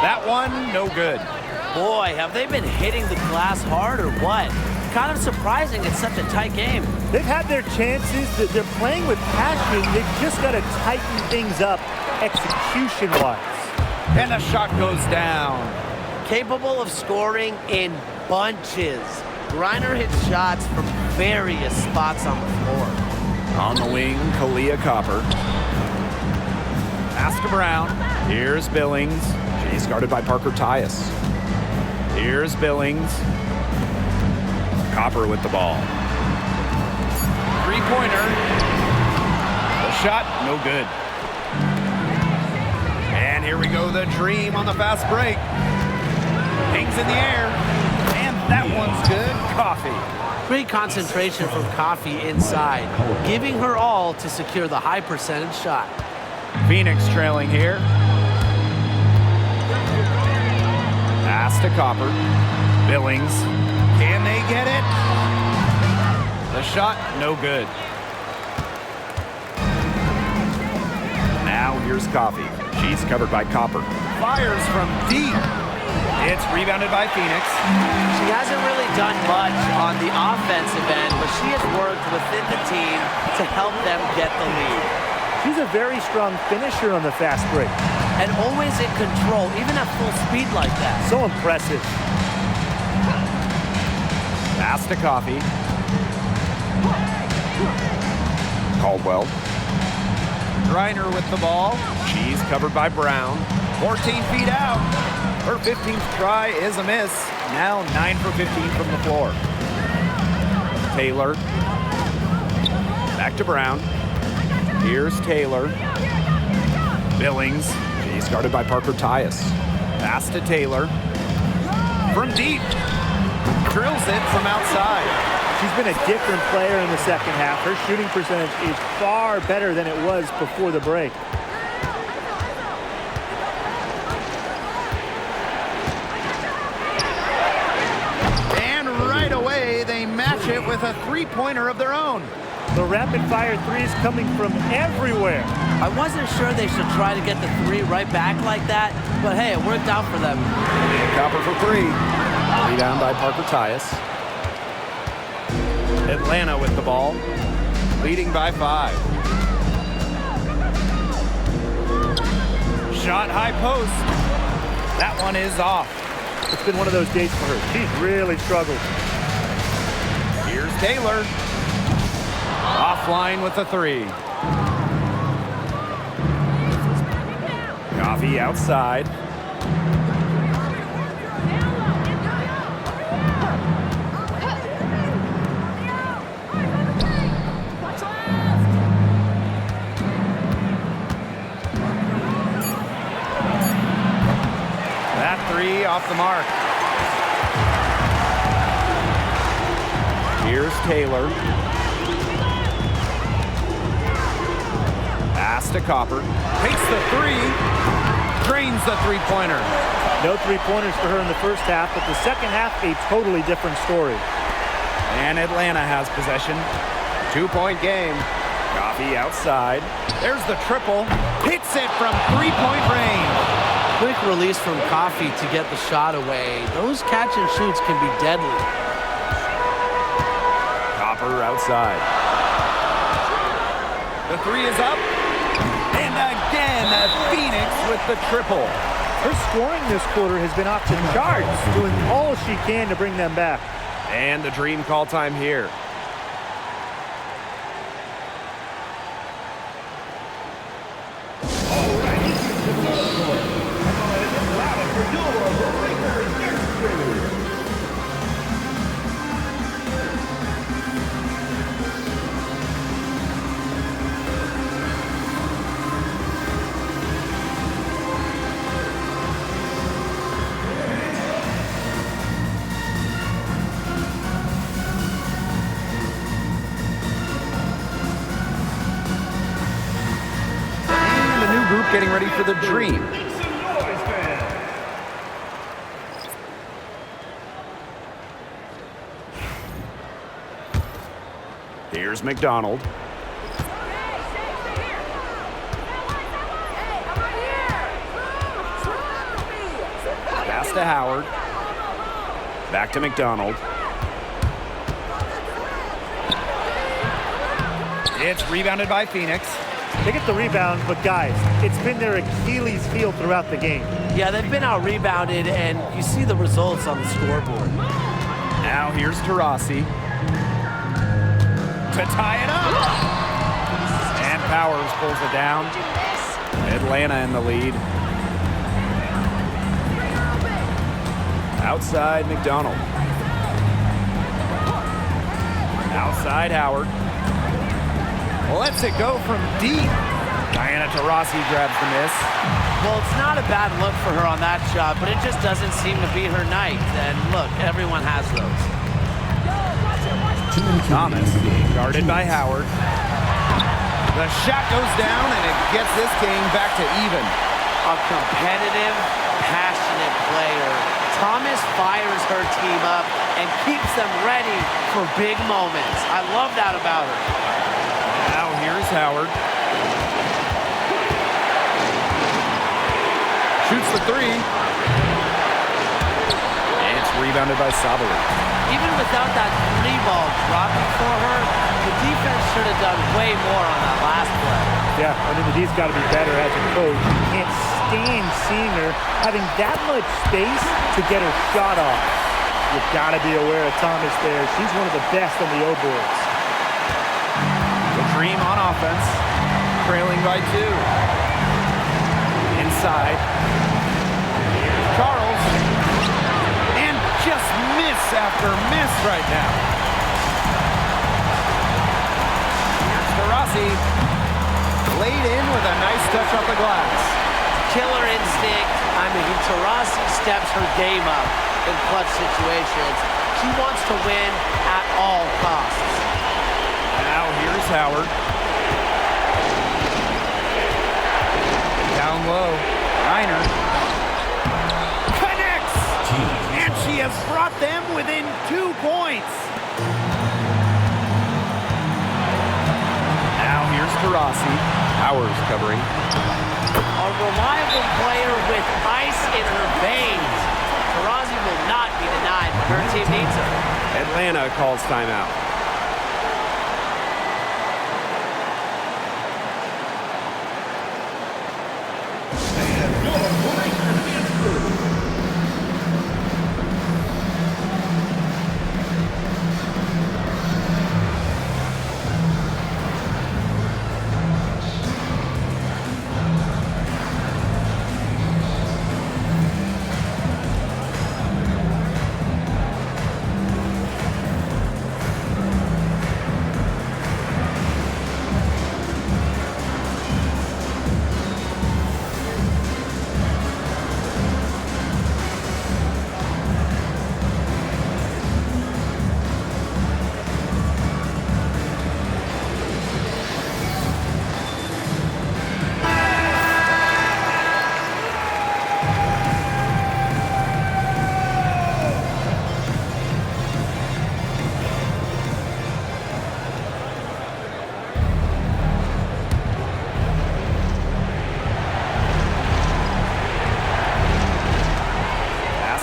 Speaker 1: That one, no good.
Speaker 3: Boy, have they been hitting the glass hard or what? Kind of surprising it's such a tight game.
Speaker 4: They've had their chances. They're playing with passion. They've just got to tighten things up execution-wise.
Speaker 1: And the shot goes down.
Speaker 3: Capable of scoring in bunches. Griner hits shots from various spots on the floor.
Speaker 2: On the wing, Kalia Copper.
Speaker 1: Pass to Brown.
Speaker 2: Here's Billings. She's guarded by Parker Tyus. Here's Billings. Copper with the ball.
Speaker 1: Three-pointer. The shot, no good. And here we go, the dream on the fast break. Hangs in the air. And that one's good. Coffee.
Speaker 3: Great concentration from Coffee inside, giving her all to secure the high percentage shot.
Speaker 1: Phoenix trailing here.
Speaker 2: Pass to Copper.
Speaker 1: Billings. Can they get it? The shot, no good.
Speaker 2: Now here's Coffee. She's covered by Copper.
Speaker 1: Fires from deep. It's rebounded by Phoenix.
Speaker 3: She hasn't really done much on the offensive end, but she has worked within the team to help them get the lead.
Speaker 4: She's a very strong finisher on the fast break.
Speaker 3: And always in control, even at full speed like that.
Speaker 4: So impressive.
Speaker 2: Pass to Coffee. Caldwell.
Speaker 1: Griner with the ball. She's covered by Brown. 14 feet out. Her 15th try is a miss. Now 9 for 15 from the floor. Taylor. Back to Brown. Here's Taylor. Billings. She's guarded by Parker Tyus. Pass to Taylor. From deep. Drills it from outside.
Speaker 4: She's been a different player in the second half. Her shooting percentage is far better than it was before the break.
Speaker 1: And right away, they match it with a three-pointer of their own.
Speaker 4: The rapid-fire threes coming from everywhere.
Speaker 3: I wasn't sure they should try to get the three right back like that, but hey, it worked out for them.
Speaker 2: Copper for 3. Rebound by Parker Tyus.
Speaker 1: Atlanta with the ball, leading by 5. Shot high post. That one is off.
Speaker 4: It's been one of those days for her. She's really struggled.
Speaker 1: Here's Taylor. Offline with a 3. Coffee outside. That 3 off the mark. Here's Taylor. Pass to Copper. Takes the 3. Drains the three-pointer.
Speaker 4: No three-pointers for her in the first half, but the second half, a totally different story.
Speaker 1: And Atlanta has possession. 2-point game. Coffee outside. There's the triple. Hits it from three-point range.
Speaker 3: Quick release from Coffee to get the shot away. Those catch and shoots can be deadly.
Speaker 1: Copper outside. The 3 is up. And again, Phoenix with the triple.
Speaker 4: Her scoring this quarter has been off the charts, doing all she can to bring them back.
Speaker 1: And the dream call time here.
Speaker 7: All right, louder for your Breaker Mercury.
Speaker 1: And a new group getting ready for the dream.
Speaker 7: Make some noise, man.
Speaker 1: Here's McDonald. Pass to Howard. Back to McDonald. It's rebounded by Phoenix.
Speaker 4: They get the rebound, but guys, it's been their Achilles heel throughout the game.
Speaker 3: Yeah, they've been out-rebounded, and you see the results on the scoreboard.
Speaker 1: Now here's Taurasi. To tie it up. And Powers pulls it down. Atlanta in the lead. Outside McDonald. Outside Howard. Lets it go from deep. Diana Taurasi grabs the miss.
Speaker 3: Well, it's not a bad look for her on that shot, but it just doesn't seem to be her night. And look, everyone has those.
Speaker 1: Thomas guarded by Howard. The shot goes down and it gets this game back to even.
Speaker 3: A competitive, passionate player. Thomas fires her team up and keeps them ready for big moments. I love that about her.
Speaker 1: Now here's Howard. Shoots the 3. It's rebounded by Sabali.
Speaker 3: Even without that 3-ball dropping for her, the defense should have done way more on that last play.
Speaker 4: Yeah, I mean, the D's got to be better as a coach. You can't stand seeing her having that much space to get her shot off. You've got to be aware of Thomas there. She's one of the best on the O boards.
Speaker 1: The dream on offense. trailing by 2. Inside. Here's Charles. And just miss after miss right now. Here's Taurasi. Laid in with a nice touch off the glass.
Speaker 3: Killer instinct. I mean, Taurasi steps her game up in clutch situations. She wants to win at all costs.
Speaker 1: Now here's Howard. Down low. Reiner. Connects! And she has brought them within 2 points. Now here's Taurasi. Powers covering.
Speaker 3: A reliable player with ice in her veins. Taurasi will not be denied when her team needs her.
Speaker 2: Atlanta calls timeout.
Speaker 7: And your breaker is through.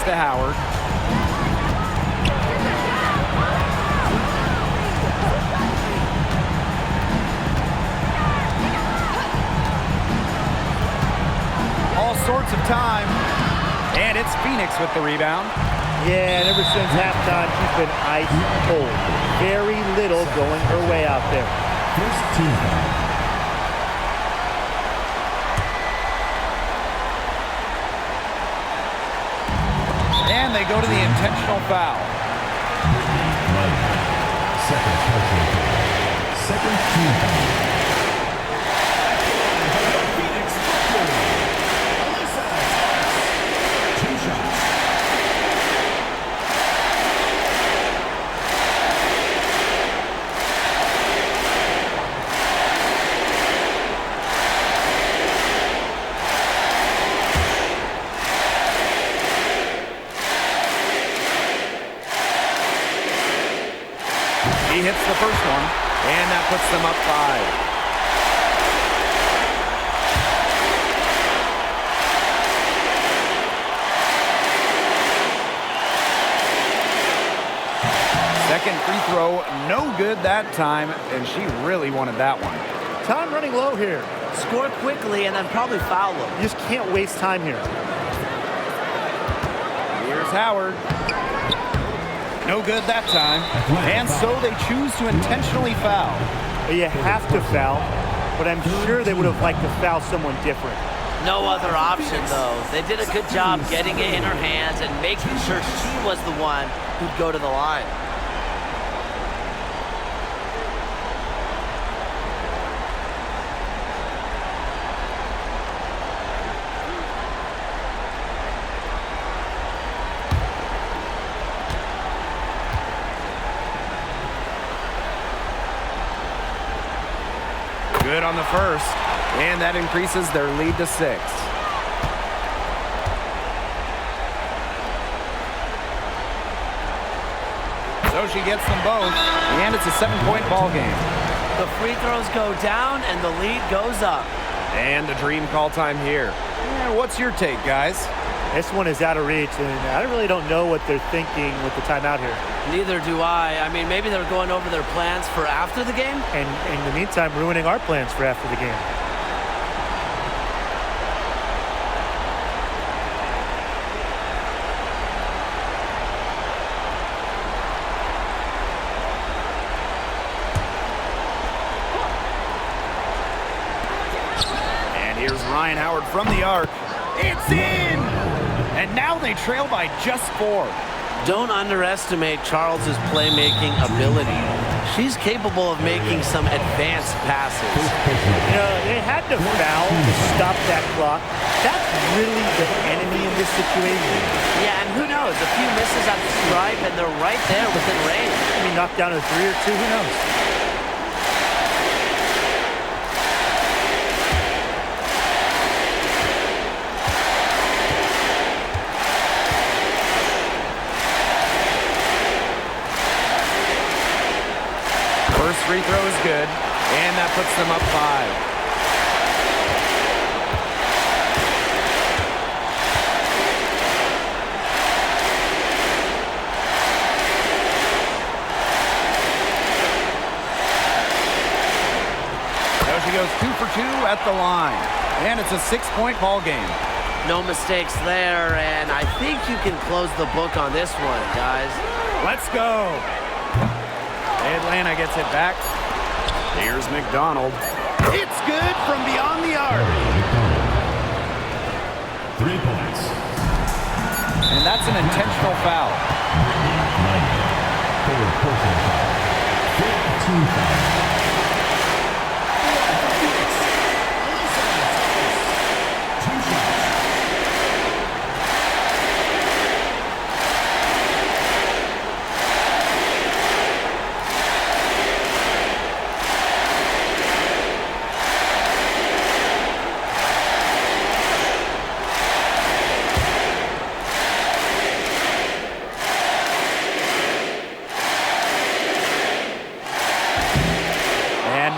Speaker 1: To Howard. All sorts of time. And it's Phoenix with the rebound.
Speaker 4: Yeah, and ever since halftime, she's been ice cold. Very little going her way out there.
Speaker 6: First team foul.
Speaker 1: And they go to the intentional foul.
Speaker 6: Second personal foul. Second team foul.
Speaker 7: Phoenix Mercury. Alyssa. 2 shots.
Speaker 1: He hits the first one, and that puts them up 5. Second free throw, no good that time, and she really wanted that one.
Speaker 4: Time running low here.
Speaker 3: Score quickly and then probably foul them.
Speaker 4: You just can't waste time here.
Speaker 1: Here's Howard. No good that time. And so they choose to intentionally foul.
Speaker 4: You have to foul, but I'm sure they would have liked to foul someone different.
Speaker 3: No other option, though. They did a good job getting it in her hands and making sure she was the one who'd go to the line.
Speaker 1: Good on the first, and that increases their lead to 6. So she gets them both, and it's a 7-point ball game.
Speaker 3: The free throws go down, and the lead goes up.
Speaker 1: And the dream call time here. What's your take, guys?
Speaker 4: This one is out of reach, and I really don't know what they're thinking with the timeout here.
Speaker 3: Neither do I. I mean, maybe they're going over their plans for after the game.
Speaker 4: And in the meantime, ruining our plans for after the game.
Speaker 1: Here's Ryan Howard from the arc. It's in! And now they trail by just 4.
Speaker 3: Don't underestimate Charles's playmaking ability. She's capable of making some advanced passes.
Speaker 4: You know, they had to foul to stop that clock. That's really the enemy in this situation.
Speaker 3: Yeah, and who knows? A few misses at the stripe, and they're right there within range.
Speaker 4: I mean, knocked down a 3 or 2, who knows?
Speaker 1: First free throw is good, and that puts them up 5. So she goes 2 for 2 at the line, and it's a 6-point ball game.
Speaker 3: No mistakes there, and I think you can close the book on this one, guys.
Speaker 1: Let's go. Atlanta gets it back. Here's McDonald. It's good from beyond the arc.
Speaker 6: 3 points.
Speaker 1: And that's an intentional foul.
Speaker 6: 15 foul.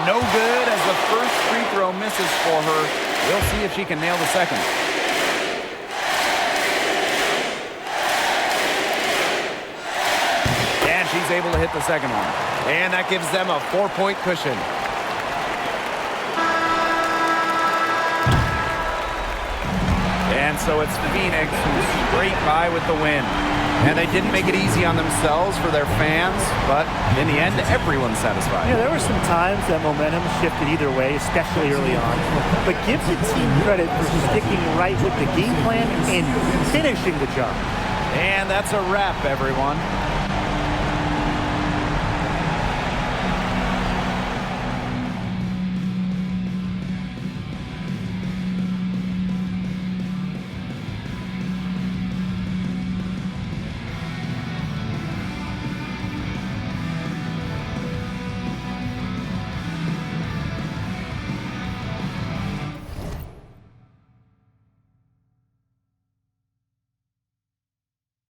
Speaker 1: No good as the first free throw misses for her. We'll see if she can nail the second. And she's able to hit the second one. And that gives them a 4-point cushion. And so it's Phoenix who's straight by with the win. And they didn't make it easy on themselves for their fans, but in the end, everyone's satisfied.
Speaker 4: Yeah, there were some times that momentum shifted either way, especially early on. But give the team credit for sticking right with the game plan and finishing the job.
Speaker 1: And that's a wrap, everyone.